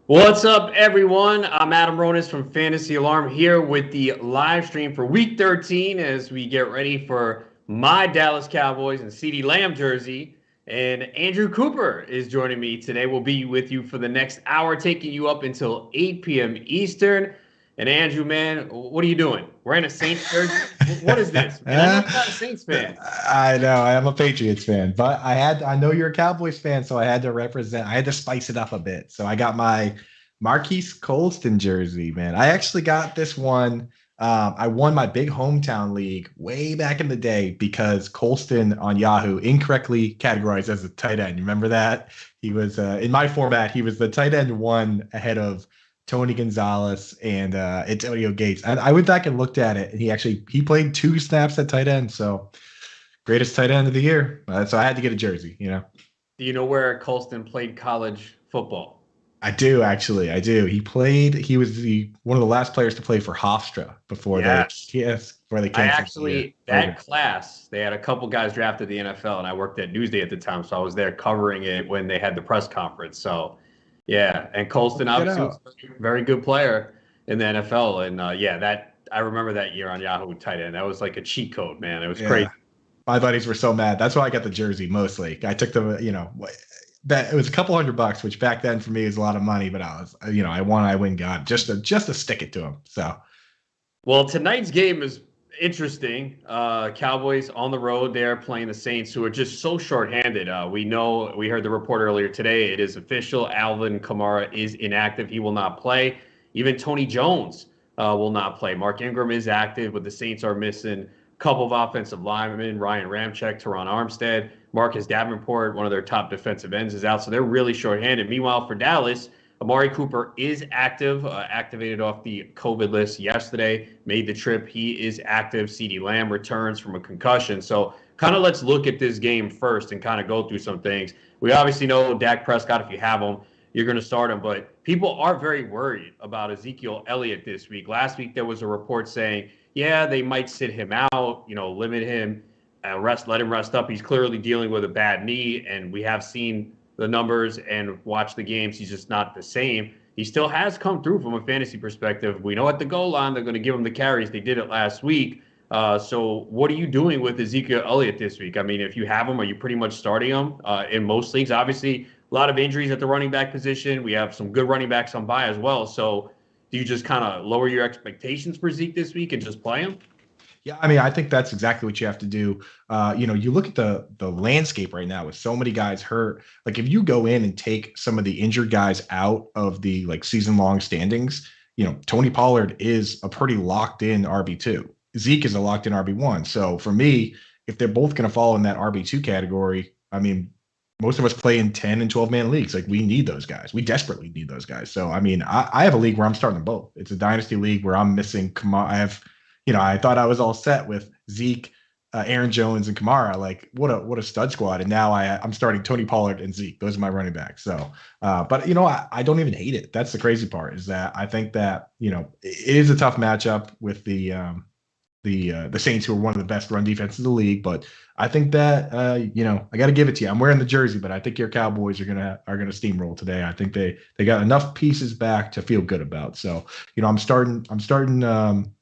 What's up, everyone? I'm Adam Ronis from Fantasy Alarm here with the live stream for Week 13 as we get ready for my Dallas Cowboys and CeeDee Lamb jersey. And Andrew Cooper is joining me today. We'll be with you for the next hour, taking you up until 8 p.m. Eastern. And Andrew, man, what are you doing? Wearing a Saints jersey? What is this? And I know you're not a Saints fan. I know I am a Patriots fan, but I know you're a Cowboys fan, so I had to represent. I had to spice it up a bit. So I got my Marquise Colston jersey, man. I actually got this one. I won my big hometown league way back in the day because Colston on Yahoo incorrectly categorized as a tight end. You remember that? He was in my format. He was the tight end one ahead of Tony Gonzalez and Antonio Gates. And I went back and looked at it, and he played 2 snaps at tight end. So greatest tight end of the year. So I had to get a jersey. Do you know where Colston played college football? I do actually. I do. He was one of the last players to play for Hofstra before they I canceled. actually, that class, they had a couple guys drafted the NFL, and I worked at Newsday at the time, so I was there covering it when they had the press conference. So, yeah, and Colston obviously was a very good player in the NFL, and that I remember that year on Yahoo tight end. That was like a cheat code, man. It was crazy. My buddies were so mad. That's why I got the jersey mostly. I took that it was a couple $100, which back then for me is a lot of money, but I win God just to stick it to him. So, well, tonight's game is interesting. Cowboys on the road there playing the Saints, who are just so shorthanded. We heard the report earlier today. It is official. Alvin Kamara is inactive. He will not play. Even Tony Jones will not play. Mark Ingram is active, but the Saints are missing a couple of offensive linemen, Ryan Ramczyk, Teron Armstead. Marcus Davenport, one of their top defensive ends, is out. So they're really shorthanded. Meanwhile, for Dallas, Amari Cooper is active, activated off the COVID list yesterday, made the trip. He is active. CeeDee Lamb returns from a concussion. So kind of let's look at this game first and kind of go through some things. We obviously know Dak Prescott, if you have him, you're going to start him. But people are very worried about Ezekiel Elliott this week. Last week, there was a report saying, yeah, they might sit him out, limit him, let him rest up. He's clearly dealing with a bad knee, and we have seen the numbers and watch the games. He's just not the same. He still has come through from a fantasy perspective. We know at the goal line they're going to give him the carries. They did it last week. So what are you doing with Ezekiel Elliott this week? I mean, if you have him, are you pretty much starting him in most leagues? Obviously, a lot of injuries at the running back position. We have some good running backs on bye as well. So do you just kind of lower your expectations for Zeke this week and just play him? Yeah, I mean, I think that's exactly what you have to do. You look at the landscape right now with so many guys hurt. Like if you go in and take some of the injured guys out of the season long standings, Tony Pollard is a pretty locked in RB2. Zeke is a locked in RB1. So for me, if they're both going to fall in that RB2 category, I mean, most of us play in 10 and 12 man leagues. Like we need those guys. We desperately need those guys. So I mean, I have a league where I'm starting them both. It's a dynasty league where I'm missing Kamara. I thought I was all set with Zeke, Aaron Jones, and Kamara. Like what a stud squad. And now I'm starting Tony Pollard and Zeke. Those are my running backs. So, but I don't even hate it. That's the crazy part is that I think that it is a tough matchup with the Saints, who are one of the best run defenses in the league. But I think that I got to give it to you. I'm wearing the jersey, but I think your Cowboys are gonna steamroll today. I think they got enough pieces back to feel good about. So I'm starting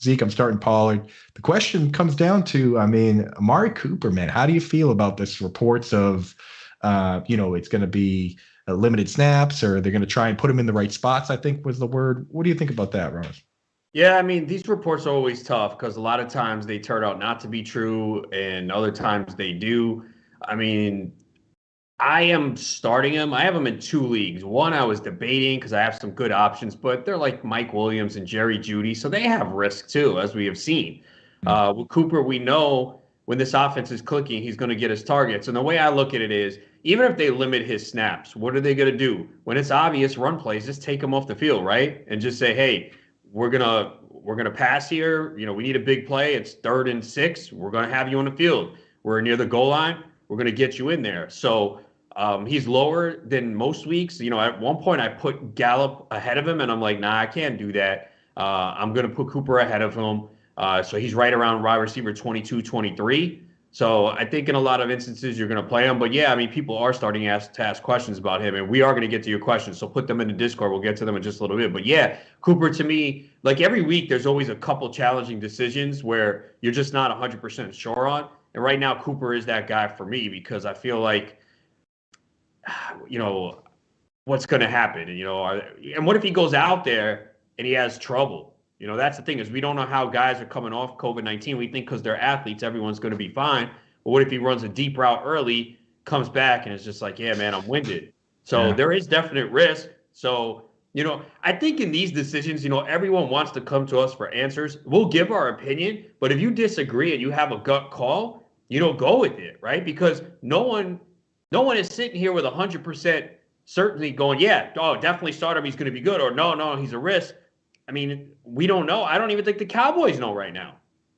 Zeke. I'm starting Pollard. The question comes down to, I mean, Amari Cooper, man. How do you feel about this reports of it's going to be limited snaps, or they're going to try and put him in the right spots, I think was the word. What do you think about that, Ronis? Yeah, I mean, these reports are always tough because a lot of times they turn out not to be true, and other times they do. I mean, I am starting him. I have him in 2 leagues. One I was debating because I have some good options, but they're like Mike Williams and Jerry Jeudy, so they have risk too, as we have seen. With Cooper, we know when this offense is clicking, he's going to get his targets. And the way I look at it is, even if they limit his snaps, what are they going to do? When it's obvious run plays, just take him off the field, right? And just say, hey, we're gonna pass here. We need a big play. It's 3rd and 6. We're gonna have you on the field. We're near the goal line. We're gonna get you in there. So he's lower than most weeks. At one point I put Gallup ahead of him, and I'm like, nah, I can't do that. I'm gonna put Cooper ahead of him. So he's right around wide receiver 22, 23. So I think in a lot of instances you're going to play him. But yeah, I mean, people are starting to ask questions about him, and we are going to get to your questions. So put them in the Discord. We'll get to them in just a little bit. But yeah, Cooper, to me, like every week, there's always a couple challenging decisions where you're just not 100% sure on. And right now, Cooper is that guy for me because I feel like, what's going to happen? And what if he goes out there and he has trouble? That's the thing is we don't know how guys are coming off COVID-19. We think because they're athletes, everyone's going to be fine. But what if he runs a deep route early, comes back, and it's just like, yeah, man, I'm winded. So there is definite risk. So, I think in these decisions, everyone wants to come to us for answers. We'll give our opinion. But if you disagree and you have a gut call, go with it, right? Because no one is sitting here with 100% certainty going, yeah, definitely start him. He's going to be good. Or no, he's a risk. I mean, we don't know. I don't even think the Cowboys know right now.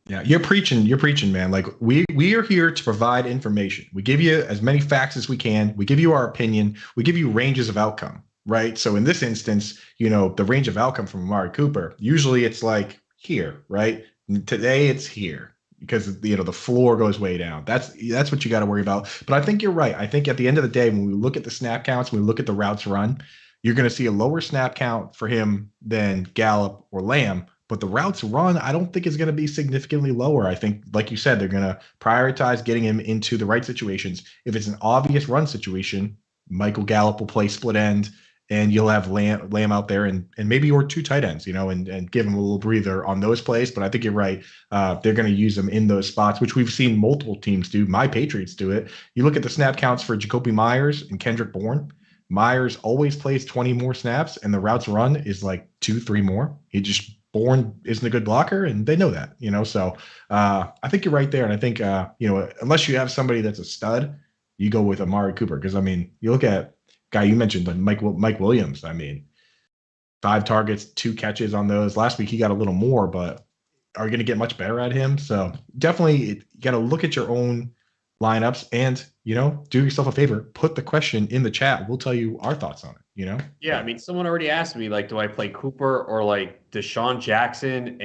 Yeah, you're preaching, man. Like we are here to provide information. We give you as many facts as we can. We give you our opinion. We give you ranges of outcome, right? So in this instance, the range of outcome from Amari Cooper, usually it's like here, right? Today it's here because the floor goes way down. That's what you got to worry about. But I think you're right. I think at the end of the day, when we look at the snap counts, when we look at the routes run, you're going to see a lower snap count for him than Gallup or Lamb, but the routes run, I don't think is going to be significantly lower. I think, like you said, they're going to prioritize getting him into the right situations. If it's an obvious run situation, Michael Gallup will play split end, and you'll have Lamb out there and maybe your two tight ends, and give him a little breather on those plays. But I think you're right. They're going to use them in those spots, which we've seen multiple teams do. My Patriots do it. You look at the snap counts for Jacoby Myers and Kendrick Bourne. Myers always plays 20 more snaps, and the routes run is like 2-3 more. Bourne isn't a good blocker, and they know that, So I think you're right there, and I think unless you have somebody that's a stud, you go with Amari Cooper because I mean you look at guy you mentioned like Mike Williams. I mean 5 targets, 2 catches on those. Last week he got a little more, but are you going to get much better at him? So definitely you got to look at your own lineups and do yourself a favor, put the question in the chat. We'll tell you our thoughts on it. Yeah, I mean, someone already asked me, like, do I play Cooper or like Desean Jackson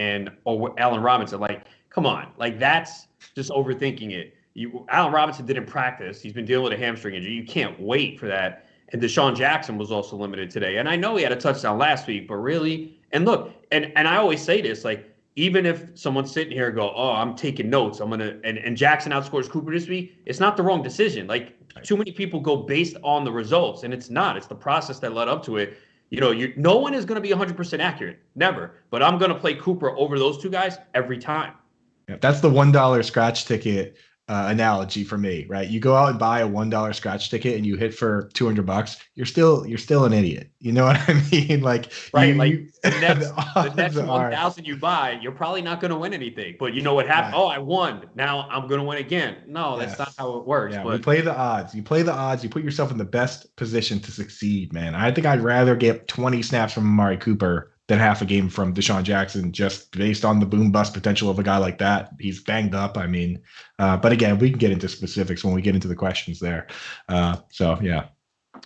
or Allen Robinson? Like, come on, like that's just overthinking it. Allen Robinson didn't practice. He's been dealing with a hamstring injury. You can't wait for that. And Desean Jackson was also limited today. And I know he had a touchdown last week, but really, and look, and I always say this, like, even if someone's sitting here and go, oh, I'm taking notes, and Jackson outscores Cooper this week, it's not the wrong decision. Like, too many people go based on the results, and it's not. It's the process that led up to it. No one is going to be 100% accurate, never. But I'm going to play Cooper over those two guys every time. Yeah, that's the $1 scratch ticket analogy for me, right? You go out and buy a $1 scratch ticket and you hit for $200. You're still an idiot. You know what I mean? Like, right? The next 1,000 you buy, you're probably not going to win anything. But you know what happened? Right. Oh, I won. Now I'm going to win again. No, that's not how it works. Yeah, we play the odds. You play the odds. You put yourself in the best position to succeed, man. I think I'd rather get 20 snaps from Amari Cooper than half a game from Desean Jackson, just based on the boom bust potential of a guy like that. He's banged up. I mean, but again, we can get into specifics when we get into the questions there. So yeah.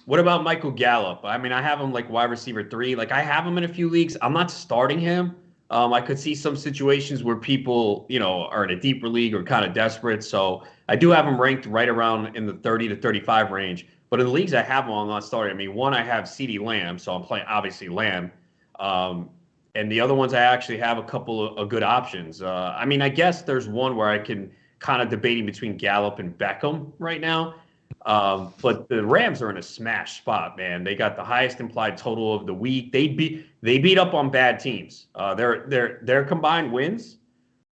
What about Michael Gallup? I mean, I have him like wide receiver 3. Like, I have him in a few leagues. I'm not starting him. I could see some situations where people, are in a deeper league or kind of desperate. So I do have him ranked right around in the 30 to 35 range. But in the leagues I have him, I'm not starting. I mean, one, I have CeeDee Lamb, so I'm playing obviously Lamb. And the other ones, I actually have a couple of good options. I mean, I guess there's one where I can kind of debating between Gallup and Beckham right now. But the Rams are in a smash spot, man. They got the highest implied total of the week. They beat up on bad teams. Their combined wins,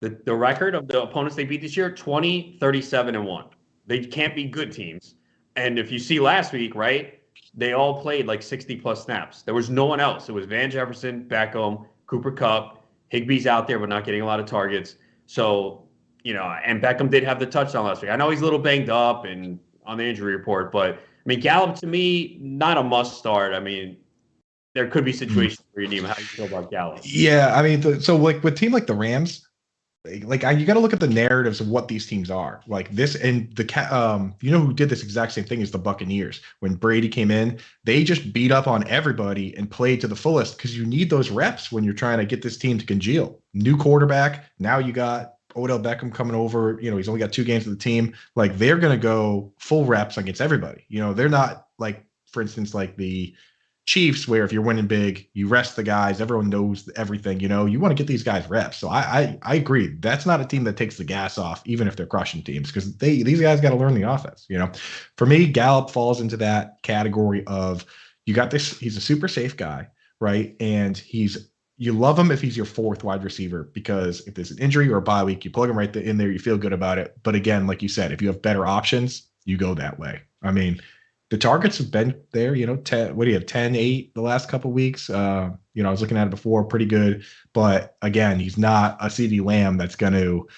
the record of the opponents they beat this year, 20, 37, and 1. They can't be good teams. And if you see last week, right, they all played like 60-plus snaps. There was no one else. It was Van Jefferson, Beckham, Cooper Kupp. Higbee's out there, but not getting a lot of targets. So, and Beckham did have the touchdown last week. I know he's a little banged up and on the injury report, but, I mean, Gallup, to me, not a must start. I mean, there could be situations where you need him. How do you feel about Gallup? Yeah, I mean, so like with a team like the Rams, like you got to look at the narratives of what these teams are like this. And who did this exact same thing is the Buccaneers. When Brady came in, they just beat up on everybody and played to the fullest because you need those reps when you're trying to get this team to congeal. New quarterback. Now you got Odell Beckham coming over, he's only got 2 games with the team. Like they're going to go full reps against everybody. They're not like, for instance, like the Chiefs, where if you're winning big, you rest the guys. Everyone knows everything. You want to get these guys reps. So I agree. That's not a team that takes the gas off, even if they're crushing teams, because these guys got to learn the offense. For me, Gallup falls into that category of you got this. He's a super safe guy, right? And you love him if he's your 4th wide receiver, because if there's an injury or a bye week, you plug him right in there. You feel good about it. But again, like you said, if you have better options, you go that way. I mean, the targets have been there, 10, what do you have, 10, 8 the last couple of weeks? I was looking at it before, pretty good. But again, he's not a CeeDee Lamb that's going to,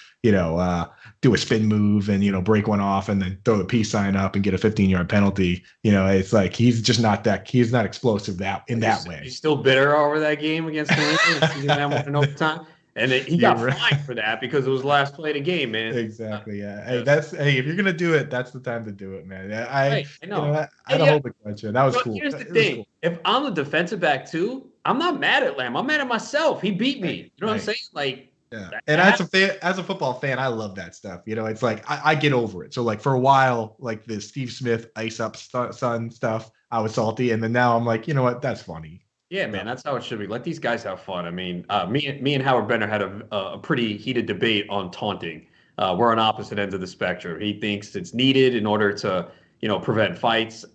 do a spin move and, break one off and then throw the peace sign up and get a 15-yard penalty. It's like he's just not he's not explosive that way. He's still bitter over that game against the Rams. CeeDee Lamb went in overtime. And he got fined for that because it was the last play of the game, man. Exactly. Yeah. Hey, if you're gonna do it, that's the time to do it, man. I know. I don't hold the grudge. That was cool. Here's the thing: cool. If I'm the defensive back too, I'm not mad at Lamb. I'm mad at myself. He beat me. You know what I'm saying? Like, yeah. And as a football fan, I love that stuff. It's like I get over it. So like for a while, like the Steve Smith ice up son stuff, I was salty, and then now I'm like, you know what? That's funny. Yeah, man, that's how it should be. Let these guys have fun. I mean, me and Howard Benner had a pretty heated debate on taunting. We're on opposite ends of the spectrum. He thinks it's needed in order to, prevent fights.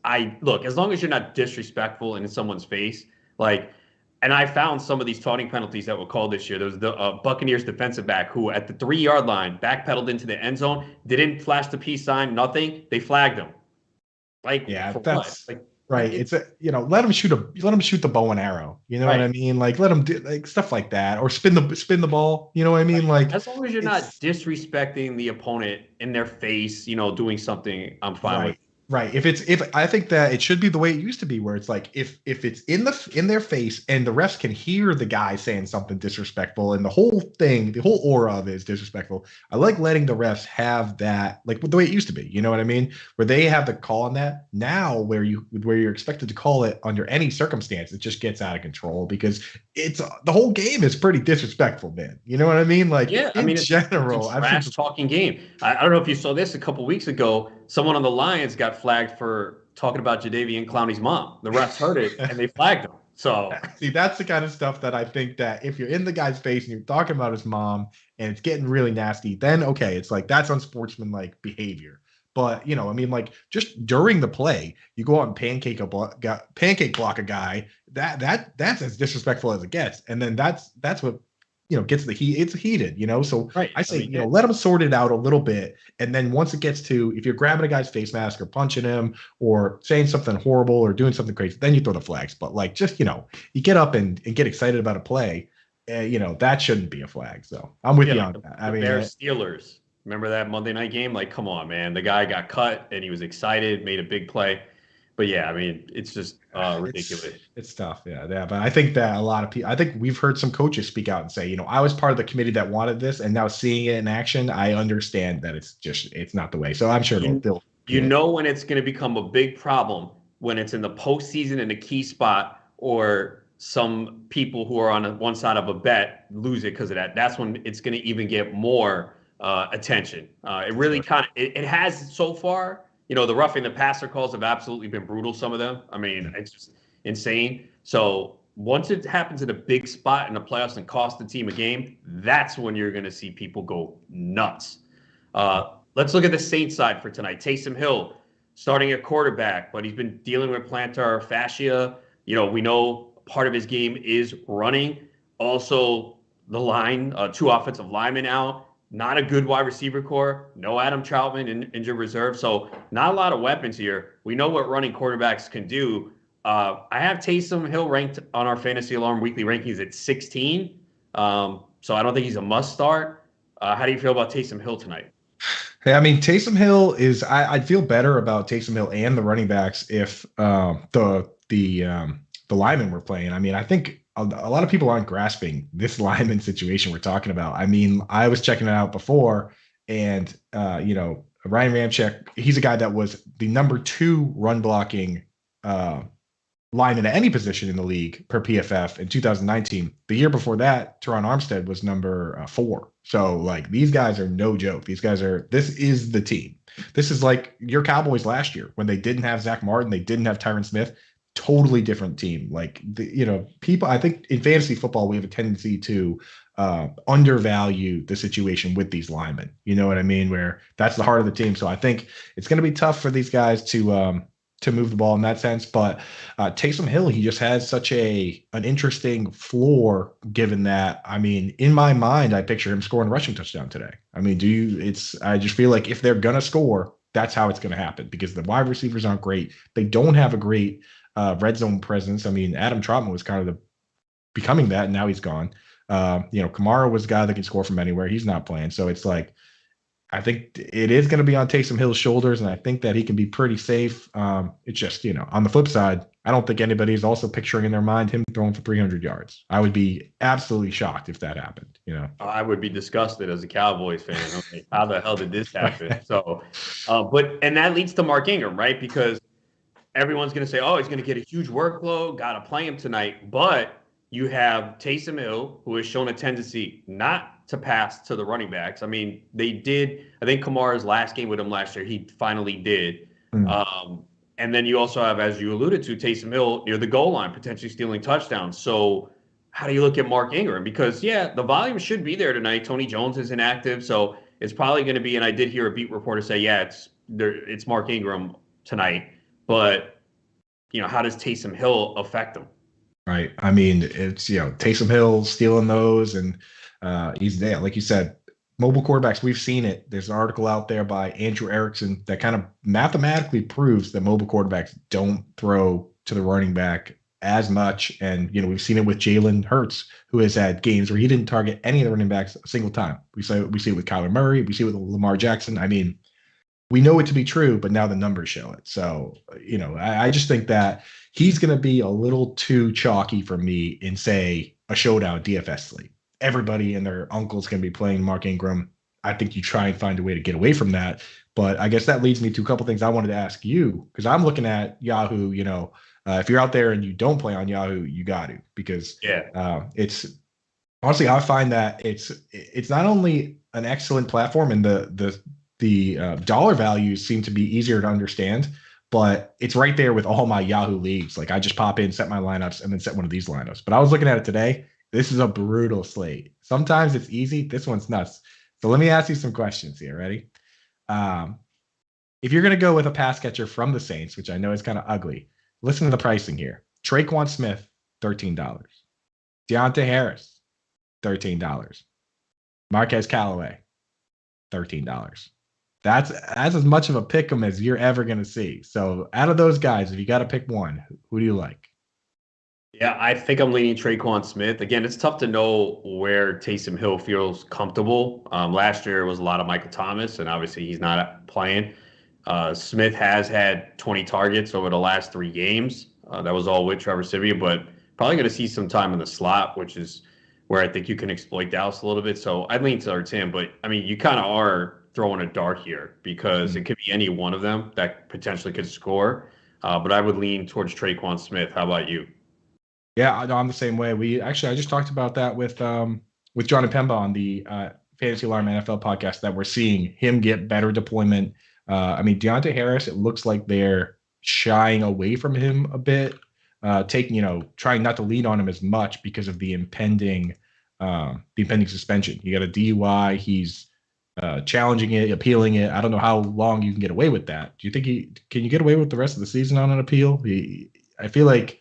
Look, as long as you're not disrespectful in someone's face, and I found some of these taunting penalties that were called this year. There was the Buccaneers defensive back who, at the 3-yard line, backpedaled into the end zone, didn't flash the peace sign, nothing. They flagged him. That's what? Right. It's let him shoot the bow and arrow. You know what I mean? Like let him do stuff like that, or spin the ball. You know what I mean? Like as long as you're not disrespecting the opponent in their face, doing something, I'm fine with. Right. If I think that it should be the way it used to be, where it's like if it's in their face and the refs can hear the guy saying something disrespectful and the whole aura of it is disrespectful. I like letting the refs have that, like the way it used to be. You know what I mean? Where they have the call on that. Now where you're expected to call it under any circumstance, it just gets out of control because it's the whole game is pretty disrespectful, man. You know what I mean? Like in general, it's a trash talking game. I don't know if you saw this a couple weeks ago. Someone on the Lions got flagged for talking about Jadeveon Clowney's mom. The refs heard it and they flagged him. So see, that's the kind of stuff that I think that if you're in the guy's face and you're talking about his mom and it's getting really nasty, then okay, it's like that's unsportsmanlike behavior. But like just during the play, you go out and pancake block a guy. That's as disrespectful as it gets. And then that's what gets the heat. It's heated, So right. I say, let them sort it out a little bit. And then once it gets to, if you're grabbing a guy's face mask or punching him or saying something horrible or doing something crazy, then you throw the flags. But just, you get up and get excited about a play, that shouldn't be a flag. So I'm with you on that. I mean, Bears Steelers. Remember that Monday night game? Like, come on, man. The guy got cut and he was excited, made a big play. But yeah, I mean, it's just ridiculous. It's tough, yeah. But I think that a lot of people, I think we've heard some coaches speak out and say, I was part of the committee that wanted this, and now seeing it in action, I understand that it's not the way. So I'm sure they'll. When it's going to become a big problem when it's in the postseason in a key spot, or some people who are on one side of a bet lose it because of that. That's when it's going to even get more attention. It really it has so far. The roughing the passer calls have absolutely been brutal, some of them. I mean, it's just insane. So once it happens in a big spot in the playoffs and cost the team a game, that's when you're going to see people go nuts. Let's look at the Saints side for tonight. Taysom Hill starting at quarterback, but he's been dealing with plantar fascia. We know part of his game is running. Also, the line, 2 offensive linemen out. Not a good wide receiver core. No Adam Troutman in injured reserve. So not a lot of weapons here. We know what running quarterbacks can do. I have Taysom Hill ranked on our Fantasy Alarm weekly rankings at 16. So I don't think he's a must start. How do you feel about Taysom Hill tonight? Hey, I mean, Taysom Hill is. I'd feel better about Taysom Hill and the running backs if the linemen were playing. I mean, I think a lot of people aren't grasping this lineman situation we're talking about. I mean, I was checking it out before, and Ryan Ramczyk, he's a guy that was the number 2 run blocking lineman at any position in the league per PFF in 2019. The year before that, Teron Armstead was number 4. So like these guys are no joke. This is the team. This is like your Cowboys last year when they didn't have Zach Martin, they didn't have Tyron Smith. Totally different team. Like people. I think in fantasy football we have a tendency to undervalue the situation with these linemen. You know what I mean? Where that's the heart of the team. So I think it's going to be tough for these guys to move the ball in that sense. But Taysom Hill, he just has such an interesting floor. Given that, I mean, in my mind, I picture him scoring a rushing touchdown today. I mean, I just feel like if they're gonna score, that's how it's gonna happen because the wide receivers aren't great. They don't have a great red zone presence. I mean, Adam Trautman was kind of becoming that, and now he's gone. Kamara was a guy that can score from anywhere. He's not playing, so it's like I think it is going to be on Taysom Hill's shoulders, and I think that he can be pretty safe. It's just on the flip side, I don't think anybody's also picturing in their mind him throwing for 300 yards. I would be absolutely shocked if that happened. I would be disgusted as a Cowboys fan. I'm like, how the hell did this happen? So, and that leads to Mark Ingram, right? Because everyone's going to say, oh, he's going to get a huge workload, got to play him tonight. But you have Taysom Hill, who has shown a tendency not to pass to the running backs. I mean, they did. I think Kamara's last game with him last year, he finally did. And then you also have, as you alluded to, Taysom Hill near the goal line, potentially stealing touchdowns. So how do you look at Mark Ingram? Because, the volume should be there tonight. Tony Jones is inactive, so it's probably going to be, and I did hear a beat reporter say, it's Mark Ingram tonight. But, how does Taysom Hill affect him? Right. I mean, it's, Taysom Hill stealing those, and he's there. Like you said, mobile quarterbacks, we've seen it. There's an article out there by Andrew Erickson that kind of mathematically proves that mobile quarterbacks don't throw to the running back as much. And, we've seen it with Jalen Hurts, who has had games where he didn't target any of the running backs a single time. We see it with Kyler Murray. We see it with Lamar Jackson. I mean, we know it to be true, but now the numbers show it. So, I just think that he's going to be a little too chalky for me in, say, a showdown DFS slate. Everybody and their uncle's going to be playing Mark Ingram. I think you try and find a way to get away from that. But I guess that leads me to a couple things I wanted to ask you, because I'm looking at Yahoo. If you're out there and you don't play on Yahoo, you got to, because it's honestly, I find that it's not only an excellent platform, and the dollar values seem to be easier to understand, but it's right there with all my Yahoo leagues. Like I just pop in, set my lineups, and then set one of these lineups. But I was looking at it today. This is a brutal slate. Sometimes it's easy. This one's nuts. So let me ask you some questions here. Ready? If you're going to go with a pass catcher from the Saints, which I know is kind of ugly, listen to the pricing here. Traquan Smith, $13. Deonta Harris, $13. Marquez Callaway, $13. That's as much of a pick 'em as you're ever going to see. So out of those guys, if you got to pick one, who do you like? Yeah, I think I'm leaning Traquan Smith. Again, it's tough to know where Taysom Hill feels comfortable. Last year was a lot of Michael Thomas, and obviously he's not playing. Smith has had 20 targets over the last 3 games. That was all with Trevor Siemian, but probably going to see some time in the slot, which is where I think you can exploit Dallas a little bit. So I'd lean towards him. But, I mean, you kind of are throwing a dart here because it could be any one of them that potentially could score. But I would lean towards Traquan Smith. How about you? Yeah, I'm the same way. I just talked about that with John and Pemba on the Fantasy Alarm NFL podcast, that we're seeing him get better deployment. I mean, Deonta Harris, it looks like they're shying away from him a bit, trying not to lean on him as much because of the impending suspension. You got a DUI. He's challenging it, appealing it. I don't know how long you can get away with that. Do you think can you get away with the rest of the season on an appeal? I feel like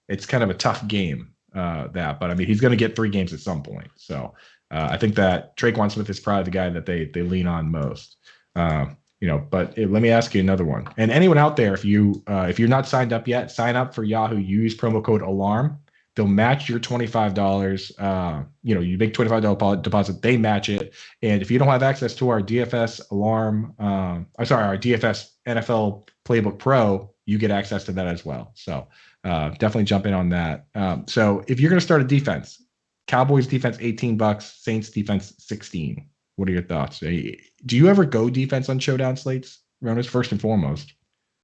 it's kind of a tough game, but I mean, he's going to get 3 games at some point. So I think that Traquan Smith is probably the guy that they lean on most. But let me ask you another one. And anyone out there, if you're not signed up yet, sign up for Yahoo. Use promo code ALARM. They'll match your $25. You make $25 deposit, they match it. And if you don't have access to our DFS Alarm, our DFS NFL Playbook Pro, you get access to that as well. So definitely jump in on that. So if you're going to start a defense, Cowboys defense $18, Saints defense $16. What are your thoughts? Do you ever go defense on showdown slates, Ronis, first and foremost?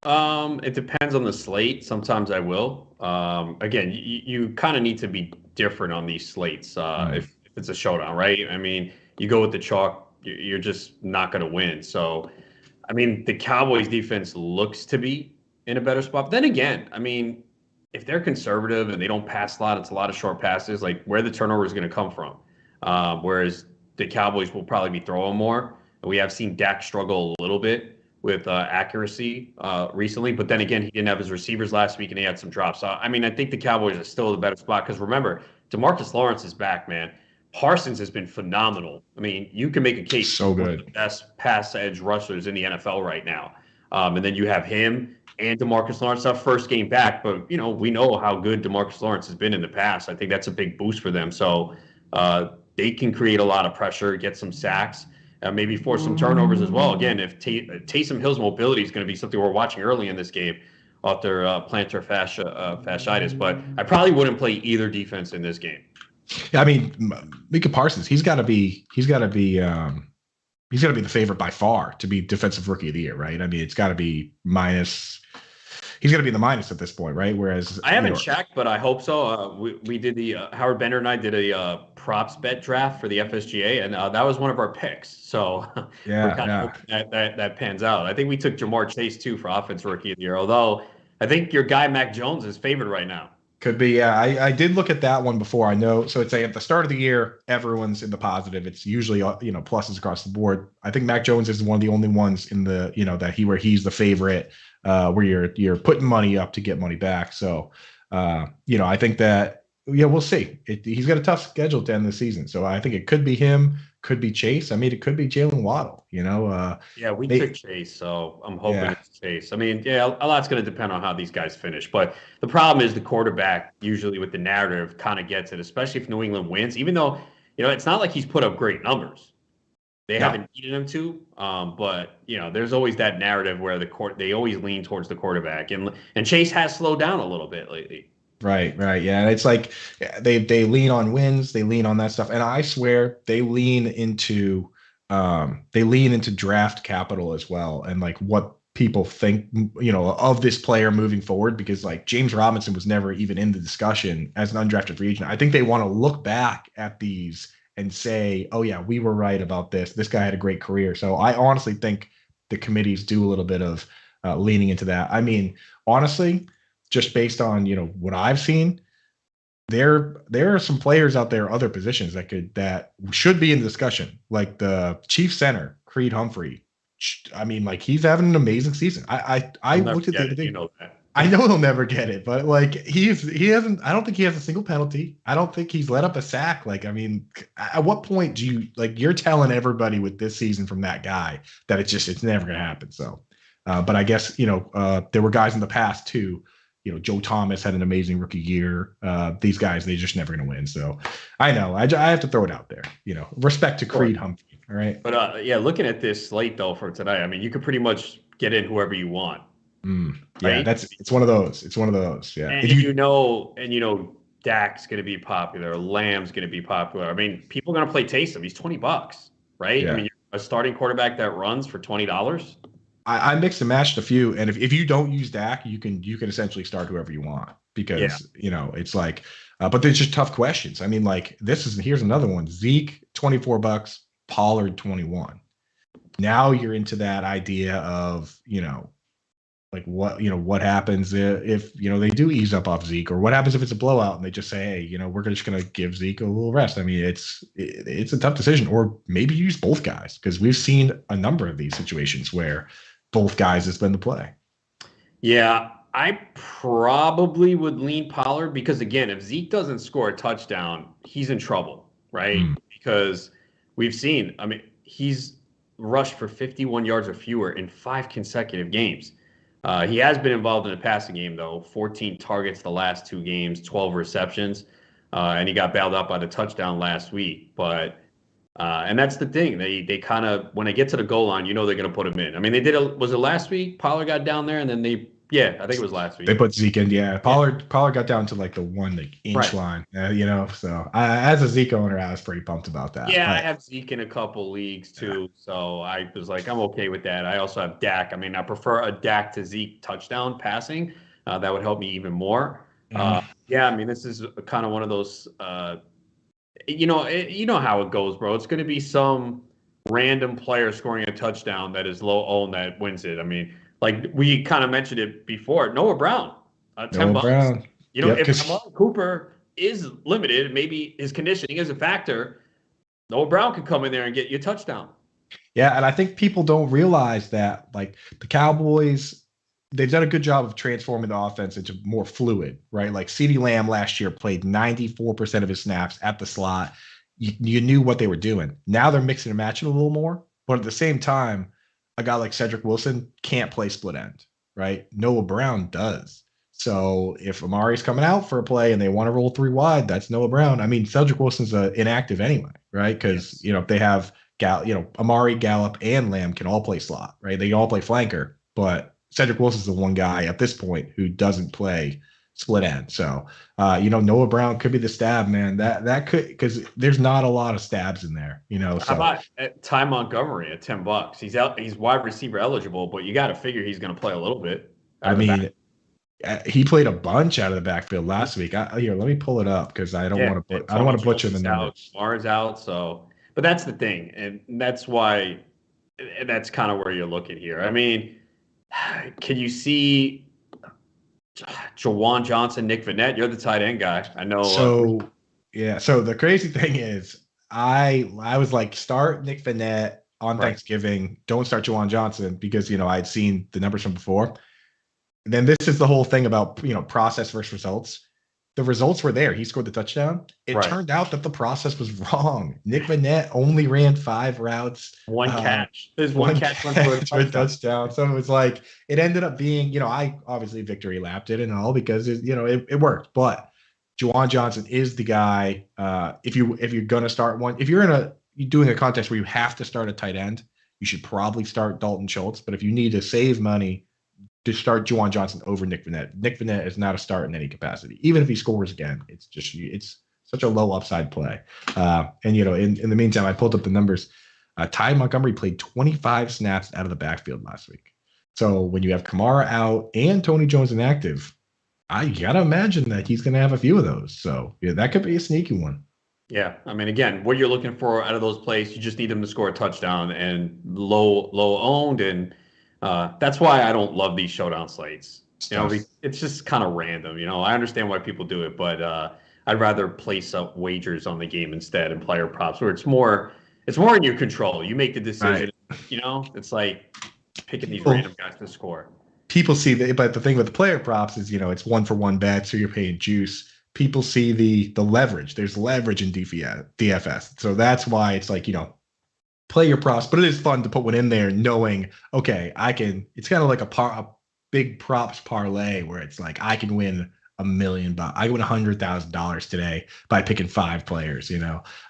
It depends on the slate. Sometimes I will. Again, you kind of need to be different on these slates if it's a showdown, right? I mean, you go with the chalk, you're just not going to win. So, I mean, the Cowboys defense looks to be in a better spot. But then again, I mean, if they're conservative and they don't pass a lot, it's a lot of short passes, like where the turnover is going to come from. Whereas the Cowboys will probably be throwing more. We have seen Dak struggle a little bit with accuracy recently, but then again, he didn't have his receivers last week and he had some drops. So, I mean, I think the Cowboys are still in a better spot because remember, DeMarcus Lawrence is back, man. Parsons has been phenomenal. I mean, you can make a case So for one of good. the best pass edge rushers in the NFL right now. And then you have him and DeMarcus Lawrence, our first game back, but we know how good DeMarcus Lawrence has been in the past. I think that's a big boost for them. So they can create a lot of pressure, get some sacks, maybe force some turnovers as well. Again, if Taysom Hill's mobility is going to be something we're watching early in this game off their plantar fasciitis, but I probably wouldn't play either defense in this game. Yeah, I mean, Micah Parsons, he's got to be the favorite by far to be defensive rookie of the year, right? I mean, it's got to be minus. He's going to be in the minus at this point, right? Whereas I haven't checked, but I hope so. We did the Howard Bender and I did a props bet draft for the FSGA, and that was one of our picks. So we're kind of hoping that pans out. I think we took Jamar Chase too for offense rookie of the year, although I think your guy Mac Jones is favored right now. Could be, yeah. I did look at that one before. I know. So it's at the start of the year, everyone's in the positive. It's usually pluses across the board. I think Mac Jones is one of the only ones in the where he's the favorite, where you're putting money up to get money back. So I think that we'll see. He's got a tough schedule to end the season, so I think it could be him, could be Chase. I mean, it could be Jalen Waddle. We took Chase, so I'm hoping it's Chase. I mean, a lot's going to depend on how these guys finish. But the problem is the quarterback usually with the narrative kind of gets it, especially if New England wins. Even though it's not like he's put up great numbers, they haven't needed him to. But there's always that narrative where they always lean towards the quarterback, and Chase has slowed down a little bit lately. Right. Yeah. And it's like they lean on wins, they lean on that stuff. And I swear they lean into draft capital as well. And like what people think, of this player moving forward, because like James Robinson was never even in the discussion as an undrafted free agent. I think they want to look back at these and say, oh yeah, we were right about this. This guy had a great career. So I honestly think the committees do a little bit of leaning into that. I mean, honestly, just based on what I've seen, there are some players out there, other positions that should be in the discussion, like the Chief center Creed Humphrey. I mean, like he's having an amazing season. I looked at the other day. I know he'll never get it, but like he hasn't. I don't think he has a single penalty. I don't think he's let up a sack. Like, I mean, at what point do you you're telling everybody with this season from that guy that it's never going to happen? So, but I guess there were guys in the past too. Joe Thomas had an amazing rookie year. These guys, they're just never going to win. So I know I have to throw it out there. Respect to Creed Humphrey. All right. But looking at this slate though for tonight, I mean, you could pretty much get in whoever you want. Yeah, right? It's one of those. It's one of those. Yeah. And Dak's going to be popular. Lamb's going to be popular. I mean, people are going to play Taysom. He's $20, right? Yeah. I mean, you're a starting quarterback that runs for $20. I mixed and matched a few, and if you don't use Dak, you can essentially start whoever you want because it's like, but there's just tough questions. I mean, like here's another one: Zeke $24, Pollard 21. Now you're into that idea of like what happens if they do ease up off Zeke, or what happens if it's a blowout and they just say, hey, we're just gonna give Zeke a little rest. I mean, it's a tough decision, or maybe use both guys because we've seen a number of these situations where both guys has been the play. Yeah, I probably would lean Pollard because, again, if Zeke doesn't score a touchdown, he's in trouble, right? Because we've seen, I mean, he's rushed for 51 yards or fewer in 5 consecutive games. He has been involved in the passing game, though. 14 targets the last 2 games, 12 receptions, and he got bailed out by the touchdown last week. But and that's the thing. They kind of, when they get to the goal line, they're going to put him in. I mean, they did was it last week? Pollard got down there, and then I think it was last week. They put Zeke in, yeah. Pollard got down to like the 1 inch line, So as a Zeke owner, I was pretty pumped about that. Yeah, I have Zeke in a couple leagues too, so I was like, I'm okay with that. I also have Dak. I mean, I prefer a Dak to Zeke touchdown passing. That would help me even more. I mean, this is kind of one of those. you know how it goes, bro. It's going to be some random player scoring a touchdown that is low owned that wins it. I mean, like we kind of mentioned it before. Noah Brown, Noah $10. Brown. You know, Yep, if because Amari Cooper is limited, maybe his conditioning is a factor. Noah Brown could come in there and get you a touchdown. yeah, and I think people don't realize that like the Cowboys, they've done a good job of transforming the offense into more fluid, right? Like CeeDee Lamb last year played 94% of his snaps at the slot. You knew what they were doing. Now they're mixing and matching a little more, but at the same time, a guy like Cedric Wilson can't play split end, right? Noah Brown does. So if Amari's coming out for a play and they want to roll three wide, that's Noah Brown. I mean, Cedric Wilson's inactive anyway, right? Because Yes. if they have Amari, Gallup, and Lamb can all play slot, right? They can all play flanker, but Cedric Wilson's the one guy at this point who doesn't play split end. So, Noah Brown could be the stab, man. That could, because there's not a lot of stabs in there, How So about Ty Montgomery at $10? He's wide receiver eligible, but you got to figure he's going to play a little bit out I of the back. mean, he played a bunch out of the backfield last week. Here, let me pull it up because I don't want to. I don't want to butcher the numbers. Mars out. So, but that's the thing, and that's why. That's kind of where you're looking here. I mean, can you see Jawan Johnson, Nick Vannett? You're the tight end guy. I know. So yeah. So the crazy thing is, I was like, start Nick Vannett on Thanksgiving. Don't start Jawan Johnson because I'd seen the numbers from before. Then this is the whole thing about process versus results. The results were there. He scored the touchdown. It turned out that the process was wrong. Nick Vannett only ran 5 routes. One catch. There's one catch went for a touchdown. So it was like it ended up being, I obviously victory lapped it and all because it worked. But Juwan Johnson is the guy. If you're gonna start one, if you're doing a contest where you have to start a tight end, you should probably start Dalton Schultz. But if you need to save money, to start Juwan Johnson over Nick Vannett. Nick Vannett is not a start in any capacity. Even if he scores again, it's such a low upside play. And in the meantime, I pulled up the numbers. Ty Montgomery played 25 snaps out of the backfield last week. So when you have Kamara out and Tony Jones inactive, I gotta imagine that he's gonna have a few of those. So yeah, that could be a sneaky one. Yeah, I mean, again, what you're looking for out of those plays, you just need them to score a touchdown and low owned and. That's why I don't love these showdown slates. It's just kind of random. I understand why people do it, but I'd rather place up wagers on the game instead and player props where it's more in your control. You make the decision. Right. It's like picking these random guys to score. People see that, but the thing with the player props is it's 1-for-1 bet, so you're paying juice. People see the leverage. There's leverage in DFS, so that's why it's like play your props, but it is fun to put one in there knowing, okay, it's kind of like a big props parlay where it's like, I can win $1 million. I can win $100,000 today by picking 5 players, and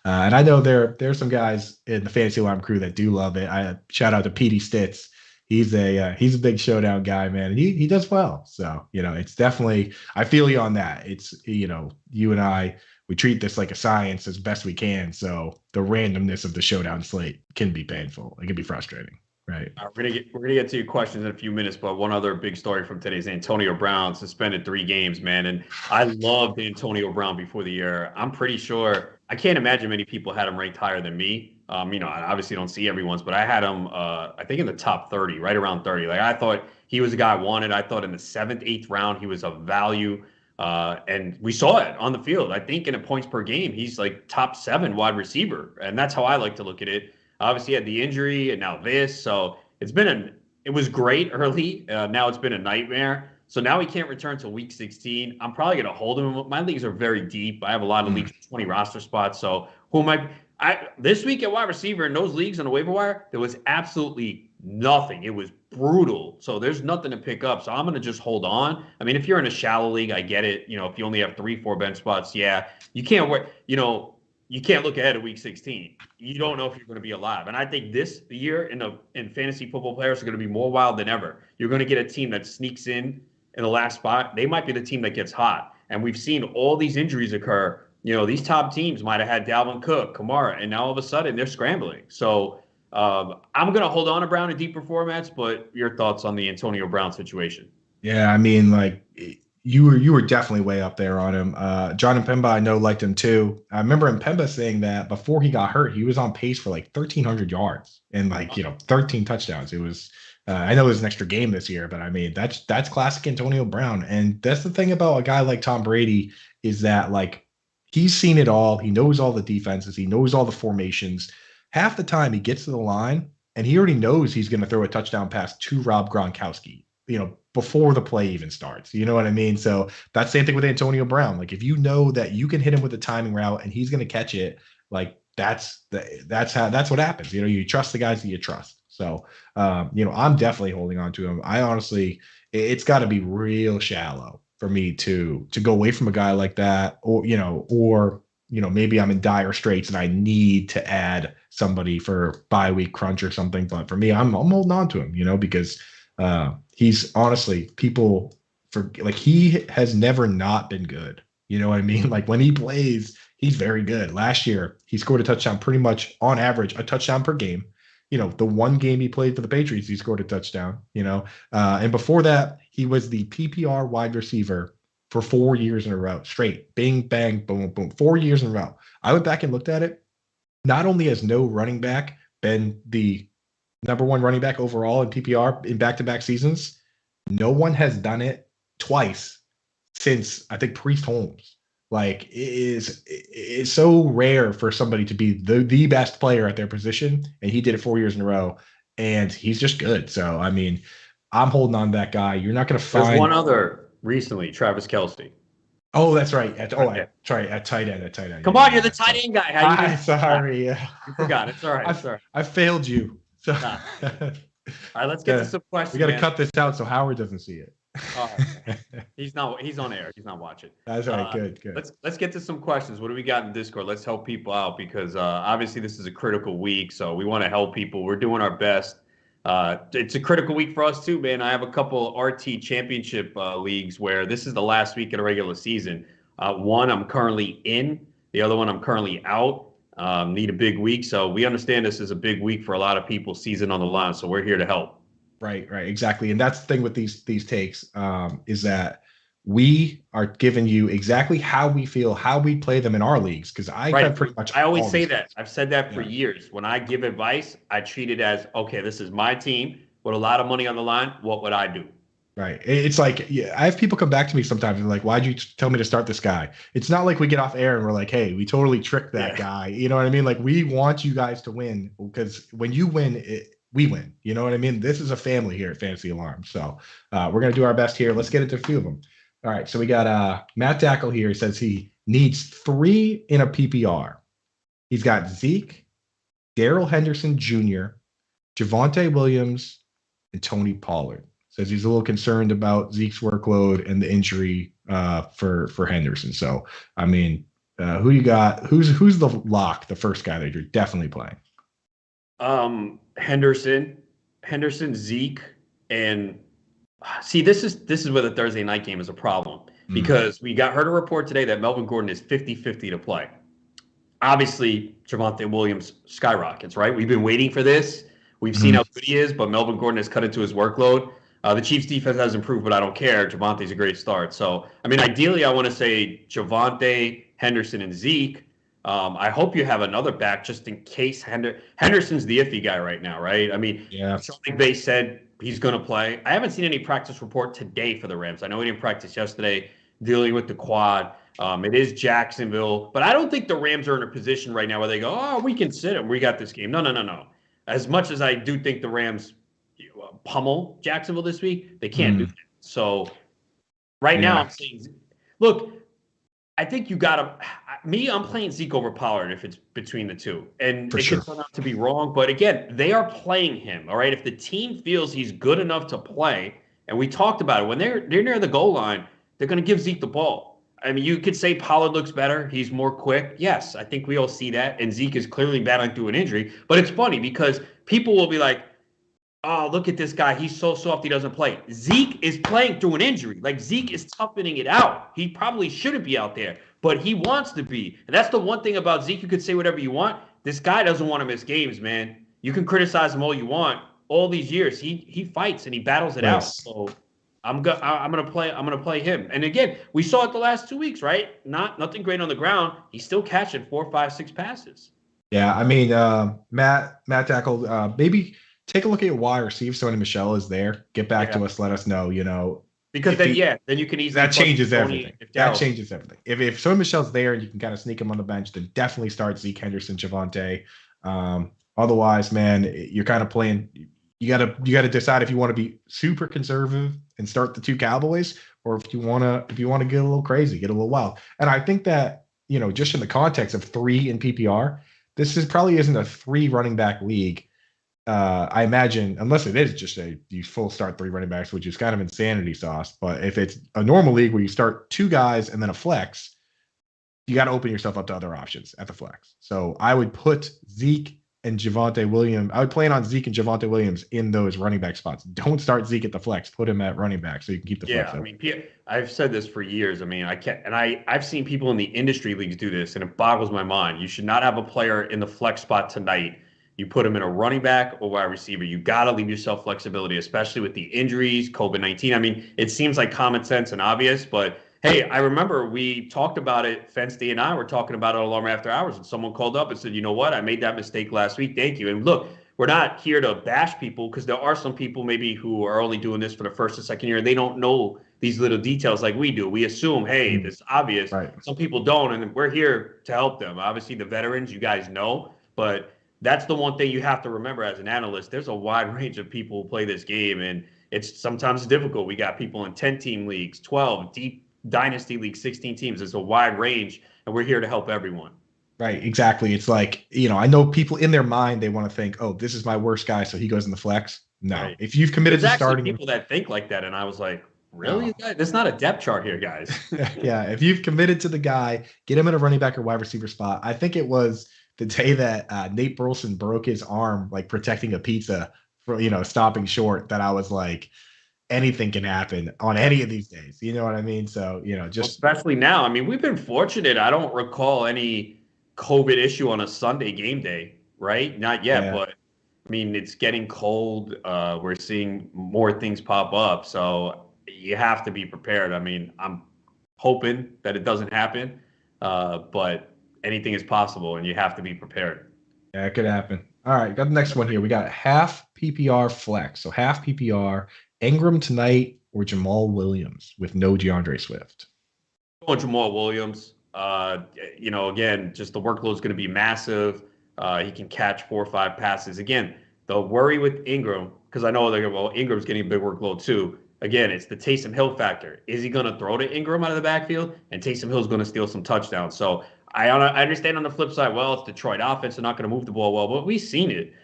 I know there's some guys in the Fantasy Alarm crew that do love it. I shout out to Petey Stitz. He's a big showdown guy, man. And he does well. So, it's definitely, I feel you on that. It's, you and I, we treat this like a science as best we can. So the randomness of the showdown slate can be painful. It can be frustrating, right? We're gonna get to your questions in a few minutes, but one other big story from today's Antonio Brown suspended 3 games, man. And I loved Antonio Brown before the year. I'm pretty sure I can't imagine many people had him ranked higher than me. I obviously don't see everyone's, but I had him I think in the top 30, right around 30. Like I thought he was a guy I wanted. I thought in the 7th, 8th round he was a value. And we saw it on the field. I think in a points per game, he's like top 7 wide receiver. And that's how I like to look at it. Obviously, he had the injury and now this. So it was great early. Now it's been a nightmare. So now he can't return till week 16. I'm probably going to hold him. My leagues are very deep. I have a lot of leagues with 20 roster spots. So this week at wide receiver in those leagues on the waiver wire, there was absolutely nothing. It was brutal. So there's nothing to pick up. So I'm going to just hold on. I mean, if you're in a shallow league, I get it. If you only have 3-4 bench spots, yeah, you can't work. You can't look ahead of week 16. You don't know if you're going to be alive. And I think this year in fantasy football players are going to be more wild than ever. You're going to get a team that sneaks in the last spot. They might be the team that gets hot. And we've seen all these injuries occur. These top teams might have had Dalvin Cook, Kamara, and now all of a sudden they're scrambling. So I'm going to hold on to Brown in deeper formats, but your thoughts on the Antonio Brown situation? Yeah, I mean, like You were definitely way up there on him. John Mpemba, I know, liked him too. I remember Mpemba saying that before he got hurt, he was on pace for like 1,300 yards and 13 touchdowns. It was. I know it was an extra game this year, but I mean that's classic Antonio Brown. And that's the thing about a guy like Tom Brady is that like he's seen it all. He knows all the defenses. He knows all the formations. Half the time he gets to the line and he already knows he's going to throw a touchdown pass to Rob Gronkowski, before the play even starts. You know what I mean? So that's the same thing with Antonio Brown. Like if you know that you can hit him with a timing route and he's going to catch it, like that's what happens. You trust the guys that you trust. So, I'm definitely holding on to him. I honestly, it's got to be real shallow for me to go away from a guy like that, or maybe I'm in dire straits and I need to add somebody for bye week crunch or something. But for me, I'm holding on to him, because he's honestly he has never not been good. You know what I mean? Like when he plays, he's very good. Last year, he scored a touchdown pretty much on average, a touchdown per game. The one game he played for the Patriots, he scored a touchdown, and before that, he was the PPR wide receiver for 4 years in a row, straight, bing, bang, boom, boom, 4 years in a row. I went back and looked at it. Not only has no running back been the number one running back overall in PPR in back-to-back seasons, no one has done it twice since, I think, Priest Holmes. Like, it's so rare for somebody to be the best player at their position, and he did it 4 years in a row, and he's just good. So, I mean, I'm holding on to that guy. You're not going to find... There's one other recently, Travis Kelce. Oh, that's right. At tight end. Come on, you're the tight end guy. How you sorry. You forgot. It's all right. Sorry. I failed you. So, nah. All right, let's get to some questions. We got to cut this out so Howard doesn't see it. He's on air. He's not watching. That's right. Good. Let's get to some questions. What do we got in Discord? Let's help people out because obviously this is a critical week, so we want to help people. We're doing our best. It's a critical week for us too, man. I have a couple RT championship leagues where this is the last week of the regular season. One I'm currently in. The other one I'm currently out. Need a big week. So we understand this is a big week for a lot of people, season on the line. So we're here to help. Right, exactly. And that's the thing with these takes is that we are giving you exactly how we feel, how we play them in our leagues. Because I always say that. I've said that for years. When I give advice, I treat it as, okay, this is my team with a lot of money on the line. What would I do? Right. It's like, I have people come back to me sometimes and like, why'd you tell me to start this guy? It's not like we get off air and we're like, hey, we totally tricked that guy. You know what I mean? Like, we want you guys to win because when you win, we win. You know what I mean? This is a family here at Fantasy Alarm. So we're going to do our best here. Let's get into a few of them. All right. So we got Matt Dackle here. He says he needs 3 in a PPR. He's got Zeke, Darrell Henderson Jr., Javonte Williams, and Tony Pollard. Says he's a little concerned about Zeke's workload and the injury for Henderson. So, I mean, who you got? Who's the lock, the first guy that you're definitely playing? Henderson, Zeke, and see, this is where the Thursday night game is a problem because we heard a report today that Melvin Gordon is 50-50 to play. Obviously, Javonte Williams skyrockets, right? We've been waiting for this. We've seen how good he is, but Melvin Gordon has cut into his workload. The Chiefs' defense has improved, but I don't care. Javonte's a great start. So, I mean, ideally, I want to say Javonte, Henderson, and Zeke. I hope you have another back just in case Henderson's the iffy guy right now, right? I mean, Sean McVay said he's going to play. I haven't seen any practice report today for the Rams. I know he didn't practice yesterday dealing with the quad. It is Jacksonville, but I don't think the Rams are in a position right now where they go, oh, we can sit him. We got this game. No. As much as I do think the Rams pummel Jacksonville this week, they can't do that. So right now I'm saying, look, I think you got to I'm playing Zeke over Pollard if it's between the two. And it could turn out to be wrong. But again, they are playing him. All right. If the team feels he's good enough to play, and we talked about it, when they're near the goal line, they're going to give Zeke the ball. I mean, you could say Pollard looks better. He's more quick. Yes, I think we all see that. And Zeke is clearly battling through an injury. But it's funny because people will be like, oh, look at this guy. He's so soft he doesn't play. Zeke is playing through an injury. Like, Zeke is toughening it out. He probably shouldn't be out there, but he wants to be. And that's the one thing about Zeke. You could say whatever you want. This guy doesn't want to miss games, man. You can criticize him all you want. All these years, he fights and he battles it out. So I'm gonna play him. And again, we saw it the last 2 weeks, right? Nothing great on the ground. He's still catching 4, 5, 6 passes. Yeah, I mean, Matt tackled. Maybe take a look at your wire, see if Sony Michelle is there. Get back Yeah. to us. Let us know. Because if he, then you can easily that changes everything. If That changes everything. If Sony Michelle's there and you can kind of sneak him on the bench, then definitely start Zeke Henderson, Javonte. Otherwise, man, you're kind of playing. You gotta decide if you want to be super conservative and start the two Cowboys, or if you wanna get a little crazy, get a little wild. And I think that just in the context of 3 in PPR, this probably isn't a 3 running back league. I imagine, unless it is just you full start 3 running backs, which is kind of insanity sauce. But if it's a normal league where you start 2 guys and then a flex, you got to open yourself up to other options at the flex. So I would put Zeke and Javonte Williams. I would plan on Zeke and Javonte Williams in those running back spots. Don't start Zeke at the flex. Put him at running back so you can keep the flex. Yeah, I mean, I've said this for years. I mean, I've seen people in the industry leagues do this, and it boggles my mind. You should not have a player in the flex spot tonight. You put him in a running back or wide receiver. You got to leave yourself flexibility, especially with the injuries, COVID-19. I mean, it seems like common sense and obvious, but hey, I remember we talked about it. Fensty and I were talking about it Alarm After Hours, and someone called up and said, "You know what? I made that mistake last week. Thank you." And look, we're not here to bash people because there are some people maybe who are only doing this for the first and second year. And they don't know these little details like we do. We assume, hey, this is obvious. Right. Some people don't, and we're here to help them. Obviously, the veterans, you guys know, but that's the one thing you have to remember as an analyst. There's a wide range of people who play this game, and it's sometimes difficult. We got people in 10-team leagues, 12, deep dynasty leagues, 16 teams. It's a wide range, and we're here to help everyone. Right, exactly. It's like, I know people in their mind, they want to think, oh, this is my worst guy, so he goes in the flex. No, right. If you've committed to starting, people that think like that, and I was like, really? No. There's not a depth chart here, guys. Yeah, if you've committed to the guy, get him in a running back or wide receiver spot. I think it was the day that Nate Burleson broke his arm, like protecting a pizza for, stopping short, that I was like, anything can happen on any of these days. You know what I mean? So, just especially now. I mean, we've been fortunate. I don't recall any COVID issue on a Sunday game day, right? Not yet, but I mean, it's getting cold. We're seeing more things pop up. So you have to be prepared. I mean, I'm hoping that it doesn't happen, but anything is possible, and you have to be prepared. Yeah, it could happen. All right, got the next one here. We got half PPR flex. So half PPR, Ingram tonight or Jamal Williams with no DeAndre Swift. Oh, Jamal Williams. Again, just the workload is going to be massive. He can catch 4 or 5 passes. Again, the worry with Ingram, because I know Ingram's getting a big workload too. Again, it's the Taysom Hill factor. Is he going to throw to Ingram out of the backfield? And Taysom Hill's going to steal some touchdowns. So I understand on the flip side, well, it's Detroit offense. They're not going to move the ball well, but we've seen it.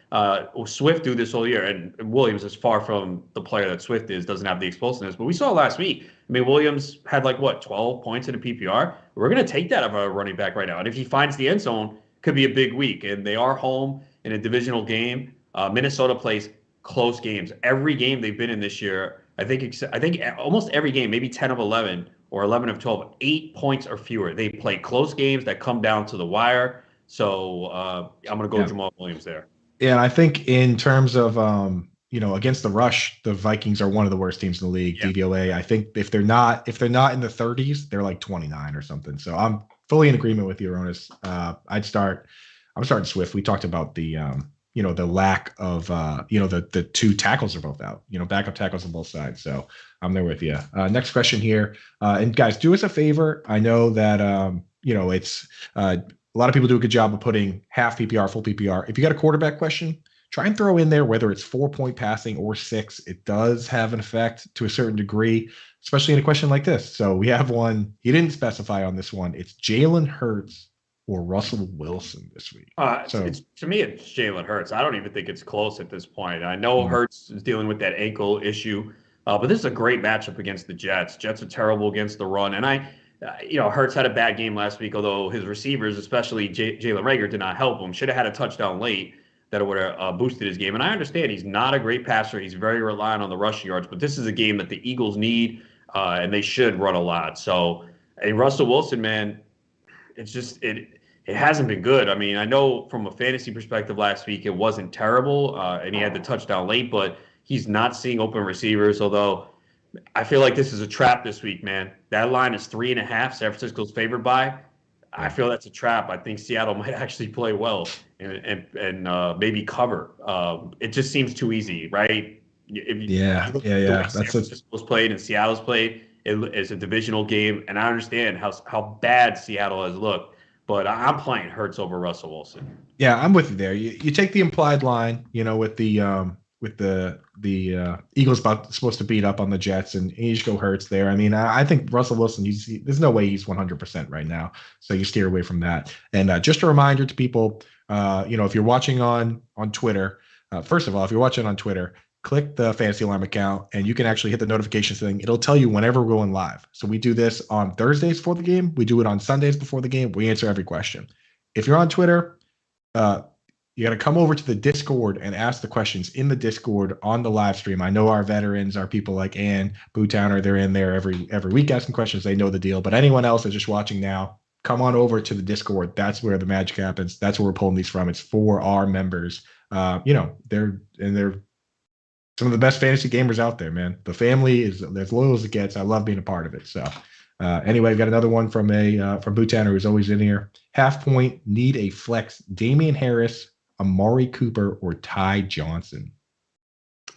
Swift do this all year, and Williams is far from the player that Swift is, doesn't have the explosiveness. But we saw last week. I mean, Williams had 12 points in a PPR. We're going to take that of a running back right now. And if he finds the end zone, could be a big week. And they are home in a divisional game. Minnesota plays close games. Every game they've been in this year, I think almost every game, maybe 10 of 11 or 11 of 12, 8 points or fewer. They play close games that come down to the wire. So I'm going to go Jamal Williams there. Yeah, and I think in terms of against the rush, the Vikings are one of the worst teams in the league. Yeah. DVOA. I think if they're not in the 30s, they're like 29 or something. So I'm fully in agreement with you, Ronis. I'm starting Swift. We talked about the the lack of the 2 tackles are both out. Backup tackles on both sides. So I'm there with you. Next question here, and guys, do us a favor. I know that it's a lot of people do a good job of putting half PPR, full PPR. If you got a quarterback question, try and throw in there whether it's 4-point passing or 6. It does have an effect to a certain degree, especially in a question like this. So we have one. He didn't specify on this one. It's Jalen Hurts or Russell Wilson this week. To me, it's Jalen Hurts. I don't even think it's close at this point. I know Hurts is dealing with that ankle issue, but this is a great matchup against the Jets. Jets are terrible against the run, and Hurts had a bad game last week, although his receivers, especially Jalen Reagor, did not help him. Should have had a touchdown late that would have boosted his game. And I understand he's not a great passer. He's very reliant on the rushing yards, but this is a game that the Eagles need, and they should run a lot. So, Russell Wilson, man, it's just it hasn't been good. I mean, I know from a fantasy perspective last week it wasn't terrible, and he had the touchdown late, but he's not seeing open receivers, although I feel like this is a trap this week, man. That line is 3.5. San Francisco's favored by. I feel that's a trap. I think Seattle might actually play well and maybe cover. It just seems too easy, right? Yeah, You look yeah, at the way yeah. San Francisco's played and Seattle's played, it's a divisional game, and I understand how bad Seattle has looked, but I'm playing Hurts over Russell Wilson. Yeah, I'm with you there. You take the implied line, with the Eagles supposed to beat up on the Jets, and you just go Hurts there. I mean, I think Russell Wilson. There's no way he's 100% right now, so you steer away from that. And just a reminder to people, if you're watching on Twitter, first of all, if you're watching on Twitter, click the Fantasy Alarm account, and you can actually hit the notifications thing. It'll tell you whenever we're going live. So we do this on Thursdays before the game. We do it on Sundays before the game. We answer every question. If you're on Twitter, you got to come over to the Discord and ask the questions in the Discord on the live stream. I know our veterans, our people like Ann, Bootowner, they're in there every week asking questions. They know the deal. But anyone else that's just watching now, come on over to the Discord. That's where the magic happens. That's where we're pulling these from. It's for our members. They're some of the best fantasy gamers out there, man. The family is as loyal as it gets. I love being a part of it. So anyway, we've got another one from Bootowner, who's always in here. Half point, need a flex. Desean Harris, Amari Cooper, or Ty Johnson.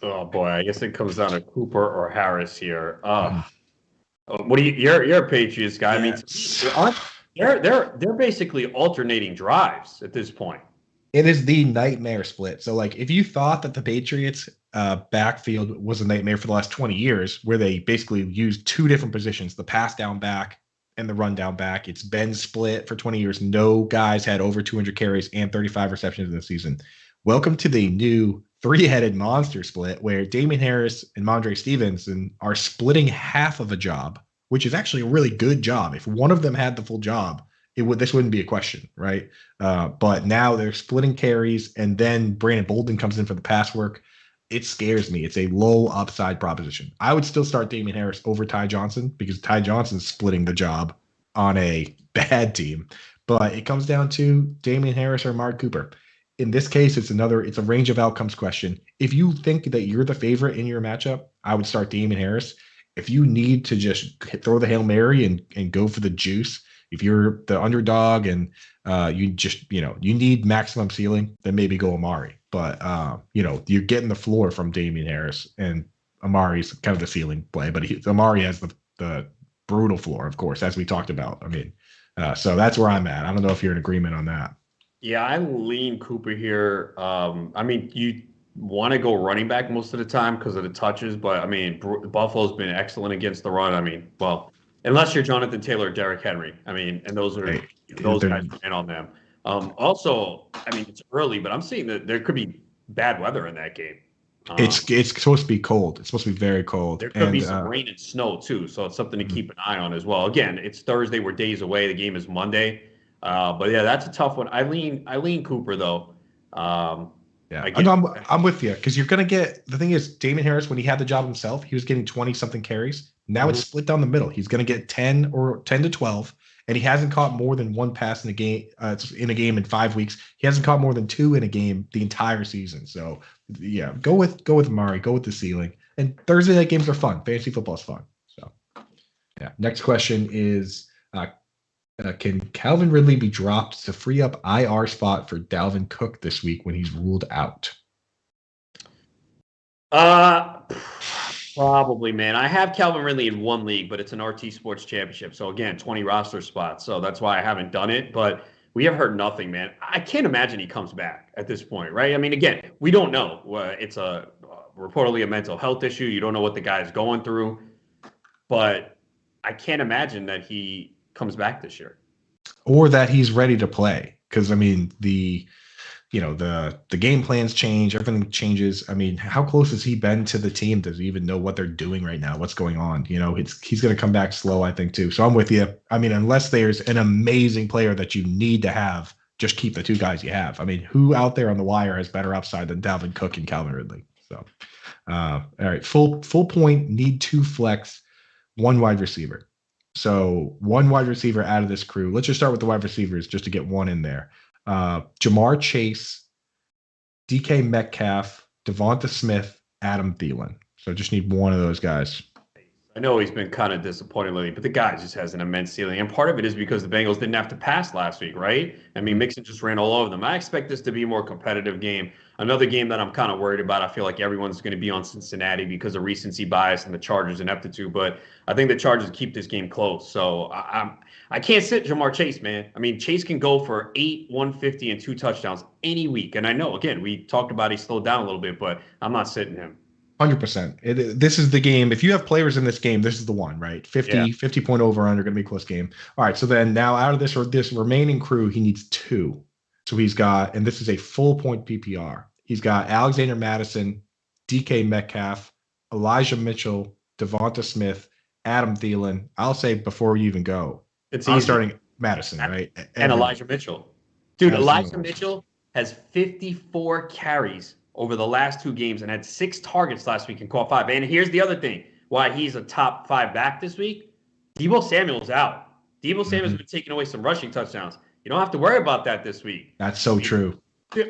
Oh boy, I guess it comes down to Cooper or Harris here. What do you? You're a Patriots guy. Yeah. I mean, they're basically alternating drives at this point. It is the nightmare split. So, like, if you thought that the Patriots backfield was a nightmare for the last 20 years, where they basically used two different positions, the pass down back and the run down back, it's been split for 20 years. No guys had over 200 carries and 35 receptions in the season. Welcome to the new three-headed monster split where Desean Harris and Mondre Stevenson are splitting half of a job, which is actually a really good job. If one of them had the full job, this wouldn't be a question, right? But now they're splitting carries, and then Brandon Bolden comes in for the pass work. It scares me. It's a low upside proposition. I would still start Desean Harris over Ty Johnson because Ty Johnson's splitting the job on a bad team. But it comes down to Desean Harris or Amari Cooper. In this case, it's a range of outcomes question. If you think that you're the favorite in your matchup, I would start Desean Harris. If you need to just throw the Hail Mary and go for the juice, if you're the underdog and you need maximum ceiling, then maybe go Amari. But you're getting the floor from Desean Harris, and Amari's kind of the ceiling play. But Amari has the brutal floor, of course, as we talked about. I mean, so that's where I'm at. I don't know if you're in agreement on that. Yeah, I lean Cooper here. I mean, you want to go running back most of the time because of the touches, but I mean, Buffalo's been excellent against the run. I mean, well, unless you're Jonathan Taylor or Derrick Henry. I mean, and those guys in on them. Also, I mean, it's early, but I'm seeing that there could be bad weather in that game. It's supposed to be cold. It's supposed to be very cold. There could be some rain and snow too, so it's something to keep an eye on as well. Again, it's Thursday. We're days away. The game is Monday. But yeah, that's a tough one. I lean Cooper though. Yeah, I'm with you because you're gonna get the thing is Desean Harris when he had the job himself, he was getting 20 something carries. Now it's split down the middle. He's gonna get 10 to 12, and he hasn't caught more than one pass in a game. In 5 weeks, he hasn't caught more than two in a game the entire season. So yeah, go with Amari, go with the ceiling. And Thursday night games are fun. Fantasy football is fun. So yeah. Next question is. Can Calvin Ridley be dropped to free up IR spot for Dalvin Cook this week when he's ruled out? Probably, man. I have Calvin Ridley in one league, but it's an RT Sports Championship. So again, 20 roster spots. So that's why I haven't done it. But we have heard nothing, man. I can't imagine he comes back at this point, right? I mean, again, we don't know. It's reportedly a mental health issue. You don't know what the guy's going through. But I can't imagine that he comes back this year, or that he's ready to play. Because I mean, the game plans change, everything changes. I mean, how close has he been to the team? Does he even know what they're doing right now? What's going on? He's going to come back slow, I think too. So I'm with you. I mean, unless there's an amazing player that you need to have, just keep the two guys you have. I mean, who out there on the wire has better upside than Dalvin Cook and Calvin Ridley? So, all right, full point, need 2 flex, 1 wide receiver. So 1 wide receiver out of this crew. Let's just start with the wide receivers just to get one in there. Jamar Chase, DK Metcalf, Devonta Smith, Adam Thielen. So just need one of those guys. I know he's been kind of disappointing lately, but the guy just has an immense ceiling. And part of it is because the Bengals didn't have to pass last week, right? I mean, Mixon just ran all over them. I expect this to be a more competitive game. Another game that I'm kind of worried about, I feel like everyone's going to be on Cincinnati because of recency bias and the Chargers' ineptitude, but I think the Chargers keep this game close. So I can't sit Jamar Chase, man. I mean, Chase can go for 150, and 2 touchdowns any week. And I know, again, we talked about he slowed down a little bit, but I'm not sitting him. 100%. This is the game. If you have players in this game, this is the one, right? 50 point over under, going to be a close game. All right. So then now out of this remaining crew, he needs 2. So he's got, and this is a full point PPR. He's got Alexander Madison, DK Metcalf, Elijah Mitchell, Devonta Smith, Adam Thielen. I'll say before you even go, I'm starting Madison, right? And Elijah Mitchell. Dude, Elijah Mitchell has 54 carries over the last 2 games and had 6 targets last week and caught 5. And here's the other thing why he's a top 5 back this week. Deebo Samuel's out. Deebo Samuel's been taking away some rushing touchdowns. You don't have to worry about that this week. That's so true.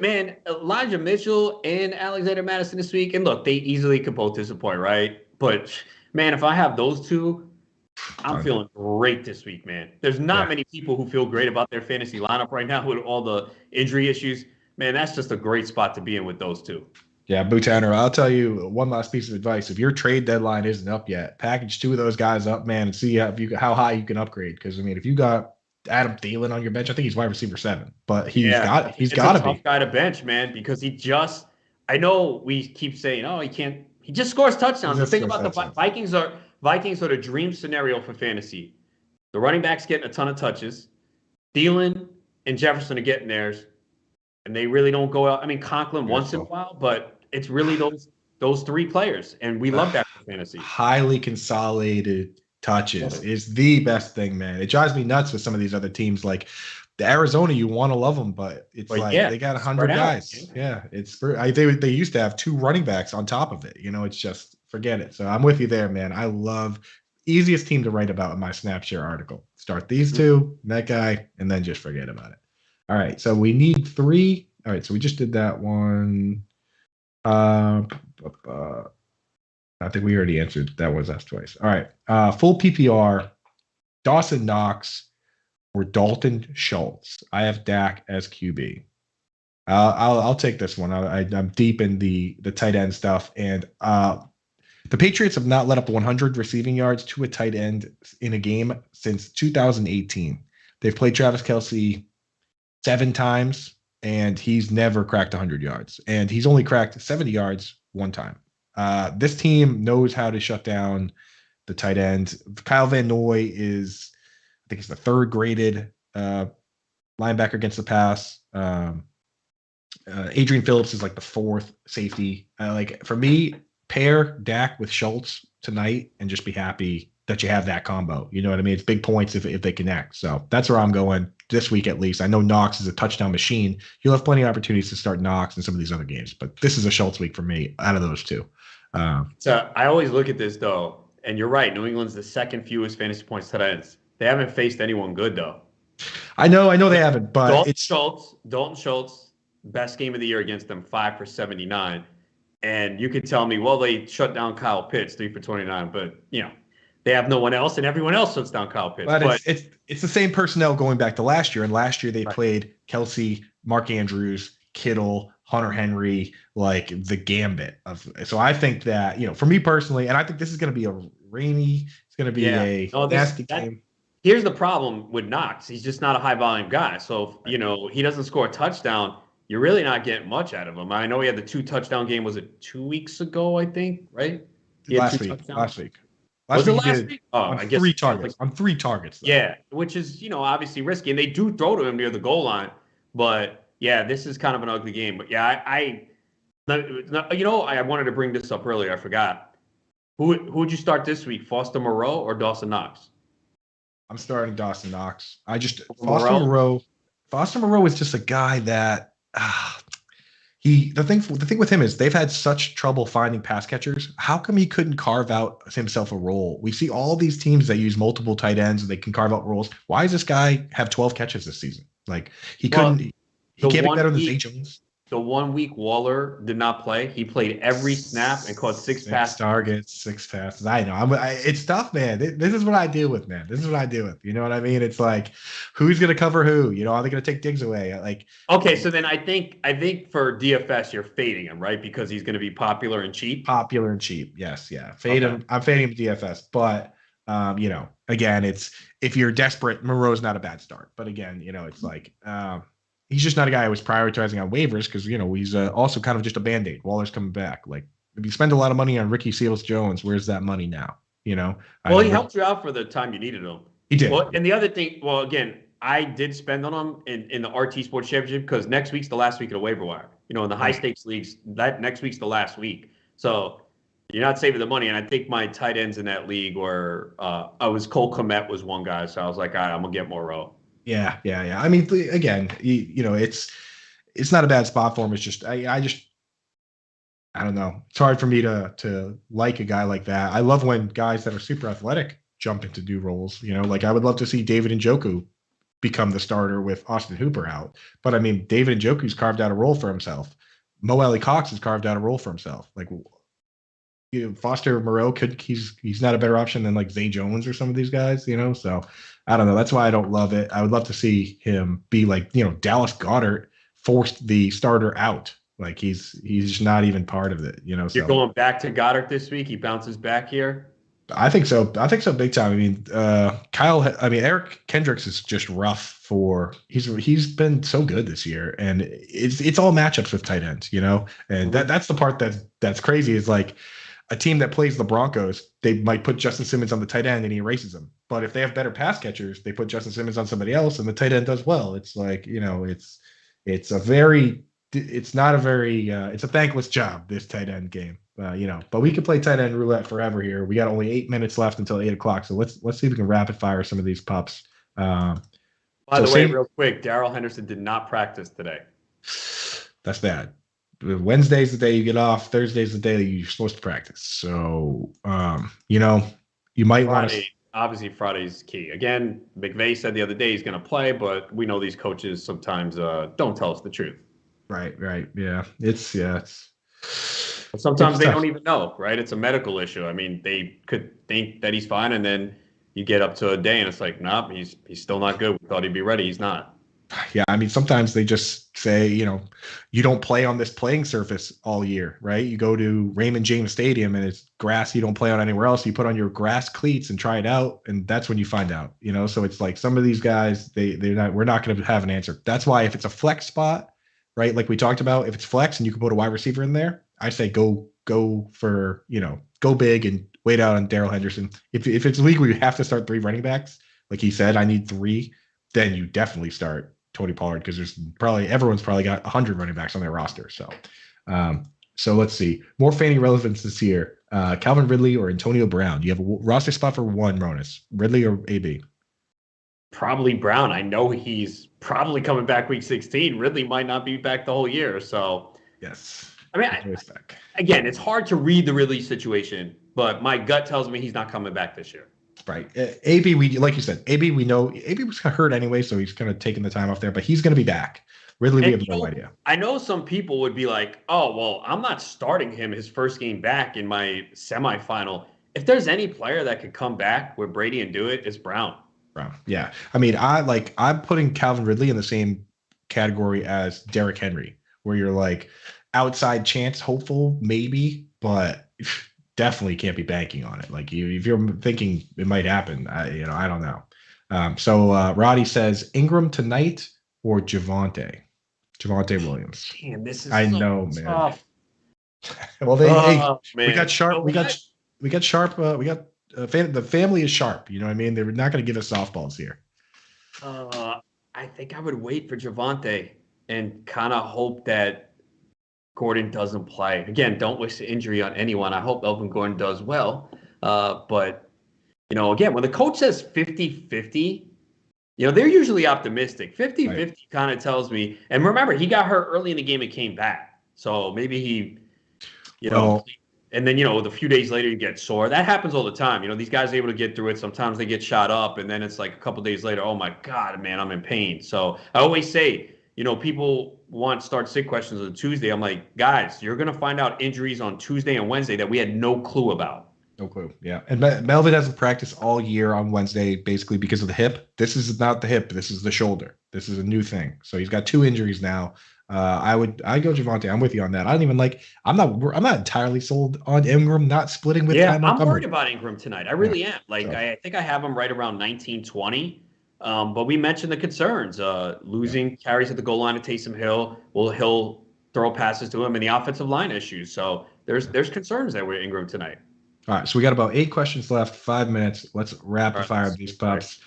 Man, Elijah Mitchell and Alexander Madison this week, and look, they easily could both disappoint, right? But, man, if I have those 2, I'm feeling great this week, man. There's not many people who feel great about their fantasy lineup right now with all the injury issues. Man, that's just a great spot to be in with those 2. Yeah, Boo Tanner, I'll tell you one last piece of advice. If your trade deadline isn't up yet, package 2 of those guys up, man, and see how high you can upgrade. Because, I mean, if you got Adam Thielen on your bench, I think he's wide receiver 7. But he's got to be. It's a tough guy to bench, man, because I know we keep saying, oh, he just scores touchdowns. The thing about the Vikings are the dream scenario for fantasy. The running backs getting a ton of touches. Thielen and Jefferson are getting theirs. And they really don't go out. I mean, Conklin once in a while, but it's really those 3 players. And we love that for fantasy. Highly consolidated touches is the best thing, man. It drives me nuts with some of these other teams. Like the Arizona, you want to love them, but it's they got 100 guys. Yeah, they used to have 2 running backs on top of it. It's just forget it. So I'm with you there, man. I love easiest team to write about in my Snapshare article. Start these 2, that guy, and then just forget about it. All right, so we need 3. All right, so we just did that one. I think we already answered that was us twice. All right, full PPR, Dawson Knox or Dalton Schultz. I have Dak as QB. I'll take this one. I'm deep in the tight end stuff, and the Patriots have not let up 100 receiving yards to a tight end in a game since 2018. They've played Travis Kelce 7 times, and he's never cracked 100 yards. And he's only cracked 70 yards 1 time. This team knows how to shut down the tight end. Kyle Van Noy is, I think he's the 3rd graded linebacker against the pass. Adrian Phillips is like the 4th safety. For me, pair Dak with Schultz tonight and just be happy that you have that combo. You know what I mean? It's big points if they connect. So that's where I'm going this week at least. I know Knox is a touchdown machine. You'll have plenty of opportunities to start Knox in some of these other games, but this is a Schultz week for me out of those 2. So I always look at this, though, and you're right. New England's the 2nd fewest fantasy points tight ends. They haven't faced anyone good, though. I know they haven't, but Dalton Schultz, best game of the year against them, 5 for 79. And you could tell me, well, they shut down Kyle Pitts, 3 for 29, but, they have no one else, and everyone else shuts down Kyle Pitts. But it's the same personnel going back to last year, and last year they played Kelce, Mark Andrews, Kittle, Hunter Henry, like the gambit of. So I think that for me personally, and I think this is going to be a rainy. It's going to be a nasty game. Here's the problem with Knox. He's just not a high volume guy. So he doesn't score a touchdown. You're really not getting much out of him. I know he had the 2 touchdown game. Was it 2 weeks ago? I think right. Last week. Was it last week? Oh, I guess 3 targets. On 3 targets. Though. Yeah, which is obviously risky, and they do throw to him near the goal line. But yeah, this is kind of an ugly game. But yeah, I wanted to bring this up earlier. I forgot. Who would you start this week? Foster Moreau or Dawson Knox? I'm starting Dawson Knox. Foster Moreau is just a guy that the thing with him is they've had such trouble finding pass catchers. How come he couldn't carve out himself a role? We see all these teams that use multiple tight ends and they can carve out roles. Why does this guy have 12 catches this season? Like he can't be better than Zay Jones. the 1 week Waller did not play. He played every snap and caught six passes. Targets, 6 passes. I know. It's tough, man. This is what I deal with, man. This is what I deal with. You know what I mean? It's like, who's going to cover who? You know, are they going to take Diggs away? Like, okay, so then I think for DFS you're fading him, right? Because he's going to be popular and cheap. Popular and cheap. Yes, yeah. Fade him. I'm fading him DFS, but you know, again, it's if you're desperate, Moreau's not a bad start. But again, you know, it's like he's just not a guy I was prioritizing on waivers because, you know, he's also kind of just a Band-Aid. Waller's coming back. Like, if you spend a lot of money on Ricky Seals-Jones, where's that money now? You know? Well, he helped you out for the time you needed him. He did. Well, and the other thing, well, again, I did spend on him in the RT Sports Championship because next week's the last week of the waiver wire. You know, in the high-stakes leagues, that next week's the last week. So you're not saving the money. And I think my tight ends in that league were Cole Kmet was one guy. So I was like, all right, I'm going to get Moreau. Yeah. I mean, again, you know, it's not a bad spot for him. It's just I don't know. It's hard for me to like a guy like that. I love when guys that are super athletic jump into new roles. You know, like I would love to see David Njoku become the starter with Austin Hooper out. But I mean, David Njoku's carved out a role for himself. Mo Alley Cox has carved out a role for himself. Like, you know, Foster Moreau he's not a better option than like Zay Jones or some of these guys, you know? So I don't know. That's why I don't love it. I would love to see him be like, you know, Dallas Goedert forced the starter out. Like he's just not even part of it, you know? You're going back to Goddard this week. He bounces back here. I think so. Big time. I mean, Eric Kendricks is just rough he's been so good this year, and it's all matchups with tight ends, you know? And that's the part that's crazy is like a team that plays the Broncos, they might put Justin Simmons on the tight end and he erases them. But if they have better pass catchers, they put Justin Simmons on somebody else and the tight end does well. It's like, you know, it's a thankless job, this tight end game. You know, but we could play tight end roulette forever here. We got only 8 minutes left until 8:00. So let's see if we can rapid fire some of these pups. By the way, real quick, Darrell Henderson did not practice today. That's bad. Wednesday's the day you get off. Thursday's the day that you're supposed to practice. So, you know, you might want to. Obviously, Friday's key. Again, McVay said the other day he's going to play, but we know these coaches sometimes don't tell us the truth. Right. Yeah. It's. Sometimes they don't even know, right? It's a medical issue. I mean, they could think that he's fine, and then you get up to a day, and it's like, nope, he's still not good. We thought he'd be ready. He's not. Yeah, I mean, sometimes they just say, you know, you don't play on this playing surface all year, right? You go to Raymond James Stadium, and it's grass you don't play on anywhere else. You put on your grass cleats and try it out, and that's when you find out, you know? So it's like some of these guys, we're not going to have an answer. That's why if it's a flex spot, right, like we talked about, if it's flex and you can put a wide receiver in there, I say go for, you know, go big and wait out on Darrell Henderson. If it's a league where you have to start 3 running backs, like he said, I need 3, then you definitely start Tony Pollard because everyone's probably got 100 running backs on their roster. So let's see. More fantasy relevance this year. Calvin Ridley or Antonio Brown? Do you have a roster spot for one, Ronis? Ridley or AB? Probably Brown. I know he's probably coming back week 16. Ridley might not be back the whole year. So yes. I mean, again, it's hard to read the Ridley situation, but my gut tells me he's not coming back this year. Right. AB, like you said, we know AB was hurt anyway, so he's kind of taking the time off there, but he's going to be back. Ridley, we have no idea. I know some people would be like, oh, well, I'm not starting him his first game back in my semifinal. If there's any player that could come back with Brady and do it, it's Brown. Yeah. I mean, I'm putting Calvin Ridley in the same category as Derrick Henry, where you're like, outside chance, hopeful, maybe, but definitely can't be banking on it. Like if you're thinking it might happen, I don't know. So Roddy says Ingram tonight or Javonte Williams. Damn, this is tough. Well, we got sharp. We got sharp. The family is sharp. You know what I mean? They're not going to give us softballs here. I think I would wait for Javonte and kind of hope that Gordon doesn't play. Again, don't wish the injury on anyone. I hope Melvin Gordon does well. But, you know, again, when the coach says 50-50, you know, they're usually optimistic. 50-50 kind of tells me. And remember, he got hurt early in the game and came back. So maybe he, you know, and then, you know, the few days later you get sore. That happens all the time. You know, these guys are able to get through it. Sometimes they get shot up, and then it's like a couple days later, oh, my God, man, I'm in pain. So I always say, people want start sit questions on Tuesday. I'm like, guys, you're going to find out injuries on Tuesday and Wednesday that we had no clue about. No clue. Yeah. And Melvin hasn't practiced all year on Wednesday, basically because of the hip. This is not the hip. This is the shoulder. This is a new thing. So he's got 2 injuries now. I go Javonte. I'm with you on that. I'm not entirely sold on Ingram not splitting with Montgomery. I'm worried about Ingram tonight. I really am. I think I have him right around 19-20. But we mentioned the concerns. Losing carries at the goal line to Taysom Hill. He'll throw passes to him, and the offensive line issues. So there's concerns there with Ingram tonight. All right, so we got about 8 questions left, 5 minutes. Let's rapid fire up these pups.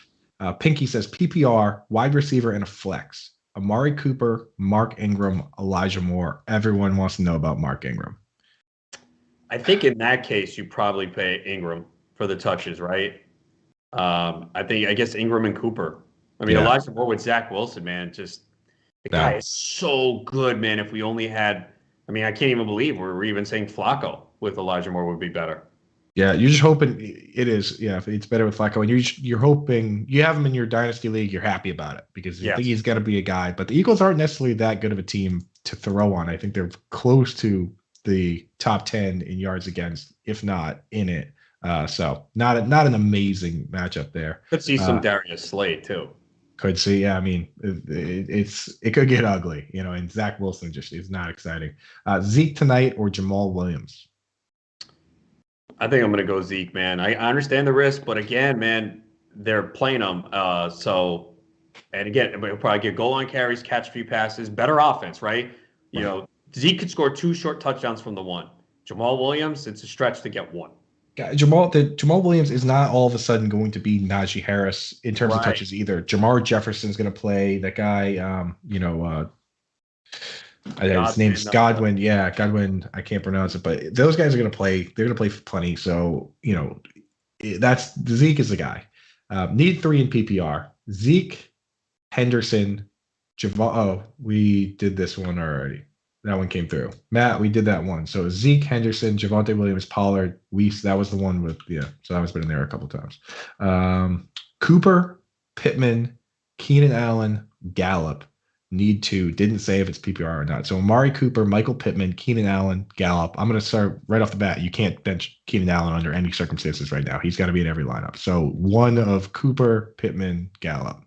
Pinky says PPR, wide receiver, and a flex. Amari Cooper, Mark Ingram, Elijah Moore. Everyone wants to know about Mark Ingram. I think in that case, you probably pay Ingram for the touches, right? I guess Ingram and Cooper. Elijah Moore with Zach Wilson, man, the guy is so good, man. If we only had, I can't even believe we're even saying Flacco with Elijah Moore would be better. Yeah, you're just hoping it is. Yeah, if it's better with Flacco, and you're hoping you have him in your dynasty league, you're happy about it because you think he's going to be a guy. But the Eagles aren't necessarily that good of a team to throw on. I think they're close to the top 10 in yards against, if not in it. So not an amazing matchup there. Could see some Darius Slade too. Could see. Yeah, it could get ugly, and Zach Wilson just is not exciting. Zeke tonight or Jamal Williams? I think I'm going to go Zeke, man. I understand the risk, but again, man, they're playing them. And again, we'll probably get goal line carries, catch a few passes, better offense, right? Zeke could score 2 short touchdowns from the one. Jamal Williams, it's a stretch to get 1. Jamal Williams is not all of a sudden going to be Najee Harris in terms of touches either. Jamar Jefferson's going to play. That guy, his name's Godwin. Yeah, Godwin. I can't pronounce it, but those guys are going to play. They're going to play plenty. So Zeke is the guy. Need 3 in PPR. Zeke, Henderson, Javon. Oh, we did this one already. That one came through. Matt, we did that one. So Zeke, Henderson, Javonte Williams, Pollard, Weiss. That was the one with So that was been in there a couple times. Cooper, Pittman, Keenan Allen, Gallup. Need 2. Didn't say if it's PPR or not. So Amari Cooper, Michael Pittman, Keenan Allen, Gallup. I'm going to start right off the bat. You can't bench Keenan Allen under any circumstances right now. He's got to be in every lineup. So one of Cooper, Pittman, Gallup.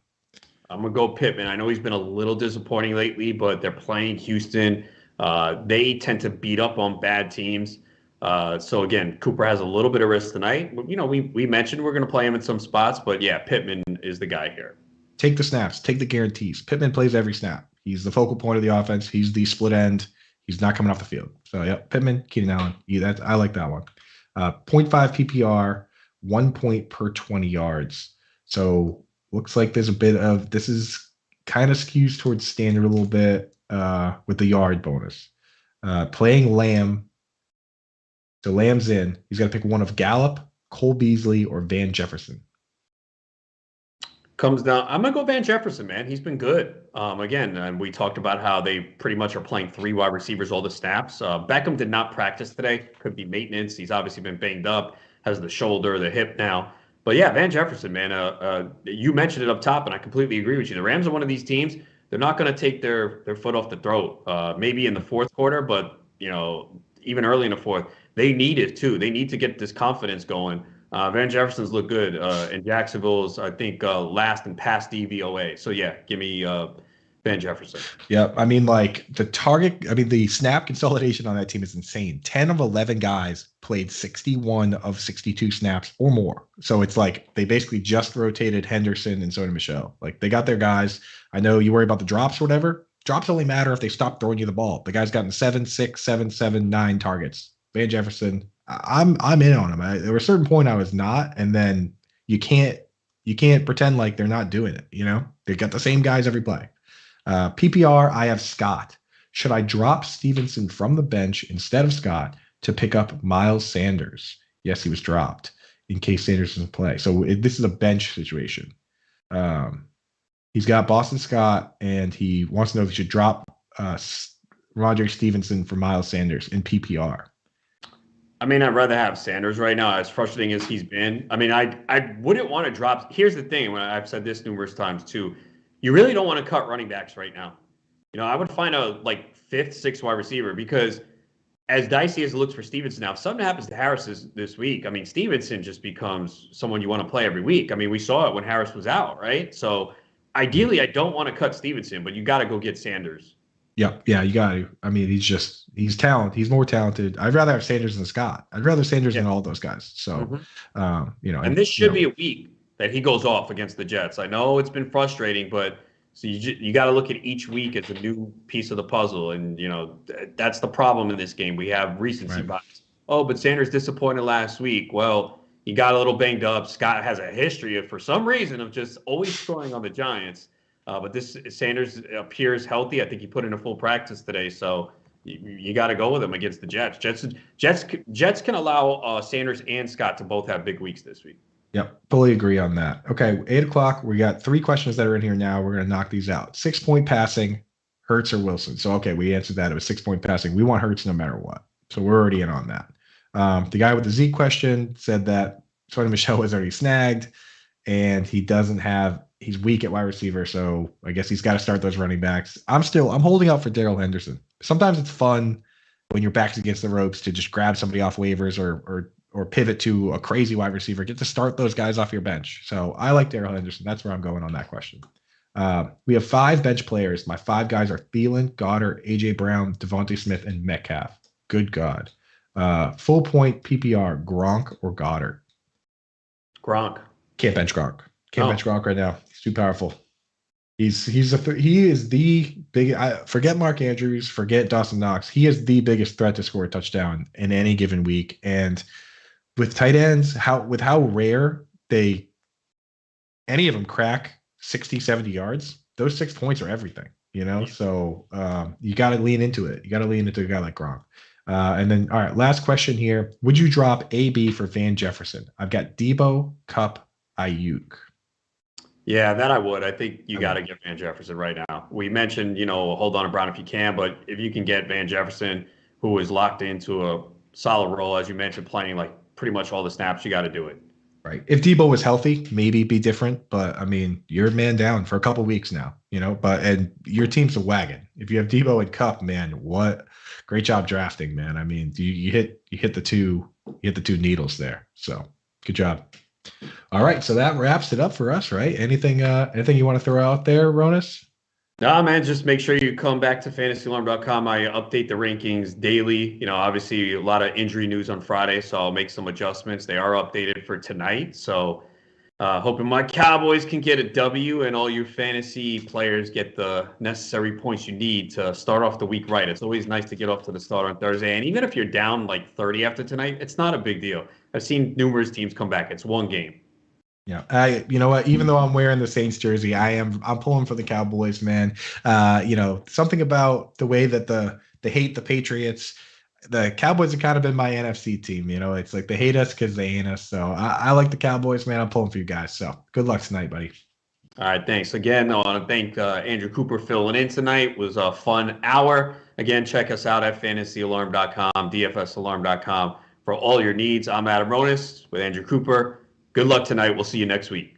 I'm going to go Pittman. I know he's been a little disappointing lately, but they're playing Houston. They tend to beat up on bad teams. So again, Cooper has a little bit of risk tonight. We mentioned we're going to play him in some spots, but yeah, Pittman is the guy here. Take the snaps, take the guarantees. Pittman plays every snap. He's the focal point of the offense. He's the split end. He's not coming off the field. So yeah, Pittman, Keenan Allen. Yeah, I like that one. 0.5 PPR, 1 point per 20 yards. So looks like there's a bit of this is kind of skews towards standard a little bit with the yard bonus. Playing Lamb. So Lamb's in. He's got to pick one of Gallup, Cole Beasley, or Van Jefferson. Comes down. I'm going to go Van Jefferson, man. He's been good. Again, we talked about how they pretty much are playing 3 wide receivers all the snaps. Beckham did not practice today. Could be maintenance. He's obviously been banged up, has the shoulder, the hip now. But yeah, Van Jefferson, man. You mentioned it up top, and I completely agree with you. The Rams are one of these teams. They're not going to take their foot off the throat. Maybe in the fourth quarter, but even early in the fourth, they need it too. They need to get this confidence going. Van Jefferson's look good, and Jacksonville's, I think, last in pass DVOA. So, yeah, give me Van Jefferson. Yeah, the snap consolidation on that team is insane. 10 of 11 guys played 61 of 62 snaps or more. So it's like they basically just rotated Henderson and Sony Michel. Like, they got their guys. I know you worry about the drops or whatever. Drops only matter if they stop throwing you the ball. The guy's gotten 7, 6, 7, 7, 9 targets. Van Jefferson, I'm in on him. There was a certain point I was not, and then you can't pretend like they're not doing it. They got the same guys every play. PPR, I have Scott. Should I drop Stevenson from the bench instead of Scott to pick up Miles Sanders? Yes, he was dropped in case Sanders doesn't play. So this is a bench situation. He's got Boston Scott, and he wants to know if he should drop Roger Stevenson for Miles Sanders in PPR. I'd rather have Sanders right now, as frustrating as he's been. I wouldn't want to drop. Here's the thing. I've said this numerous times too. You really don't want to cut running backs right now. I would find a like fifth, sixth wide receiver because as dicey as it looks for Stevenson now, if something happens to Harris this week, I mean, Stevenson just becomes someone you want to play every week. I mean, we saw it when Harris was out, right? So ideally, I don't want to cut Stevenson, but you got to go get Sanders. Yeah, you got to. I mean, he's talented. He's more talented. I'd rather have Sanders than Scott. I'd rather Sanders than all those guys. So, and this should be a week that he goes off against the Jets. I know it's been frustrating, but so you got to look at each week as a new piece of the puzzle, and that's the problem in this game. We have recency bias. Oh, but Sanders disappointed last week. Well, he got a little banged up. Scott has a history of, for some reason, of just always scoring on the Giants. But this Sanders appears healthy. I think he put in a full practice today, so you got to go with him against the Jets. Jets can allow Sanders and Scott to both have big weeks this week. Yep, fully agree on that. Okay, 8 o'clock. We got 3 questions that are in here now. We're going to knock these out. 6-point passing, Hurts or Wilson. So, okay, we answered that. It was 6-point passing. We want Hurts no matter what. So we're already in on that. The guy with the Zeke question said that Sonny Michel was already snagged, and he's weak at wide receiver, so I guess he's got to start those running backs. I'm holding out for Darrell Henderson. Sometimes it's fun when your back's against the ropes to just grab somebody off waivers or pivot to a crazy wide receiver. Get to start those guys off your bench. So I like Darrell Henderson. That's where I'm going on that question. We have 5 bench players. My 5 guys are Thielen, Goddard, A.J. Brown, Devontae Smith, and Metcalf. Good God. Full point PPR, Gronk or Goddard? Gronk. Can't bench Gronk. Can't bench Gronk right now. He's too powerful. He is the big. Forget Mark Andrews. Forget Dawson Knox. He is the biggest threat to score a touchdown in any given week. And with tight ends, how rare any of them crack 60, 70 yards. Those 6 points are everything. So you got to lean into it. You got to lean into a guy like Gronk. And then, all right, last question here. Would you drop AB for Van Jefferson? I've got Debo, Kupp, Ayuk. Yeah, that I would. I think you got to get Van Jefferson right now. We mentioned, hold on to Brown if you can, but if you can get Van Jefferson, who is locked into a solid role, as you mentioned, playing like pretty much all the snaps, you got to do it. Right. If Debo was healthy, maybe it'd be different. But I mean, you're man down for a couple weeks now, and your team's a wagon. If you have Debo and Kupp, man, what great job drafting, man. I mean, you hit the two needles there. So good job. All right, so that wraps it up for us, right? Anything you want to throw out there, Ronis? No, man, just make sure you come back to fantasyalarm.com. I update the rankings daily. Obviously a lot of injury news on Friday, so I'll make some adjustments. They are updated for tonight. So hoping my Cowboys can get a W and all your fantasy players get the necessary points you need to start off the week right. It's always nice to get off to the start on Thursday. And even if you're down like 30 after tonight, it's not a big deal. I've seen numerous teams come back. It's one game. Yeah, you know what? Even though I'm wearing the Saints jersey, I'm pulling for the Cowboys, man. Something about the way that they hate the Patriots. The Cowboys have kind of been my NFC team. It's like they hate us because they hate us. So I like the Cowboys, man. I'm pulling for you guys. So good luck tonight, buddy. All right, thanks again. I want to thank Andrew Cooper filling in tonight. It was a fun hour. Again, check us out at fantasyalarm.com, dfsalarm.com for all your needs. I'm Adam Ronis with Andrew Cooper. Good luck tonight. We'll see you next week.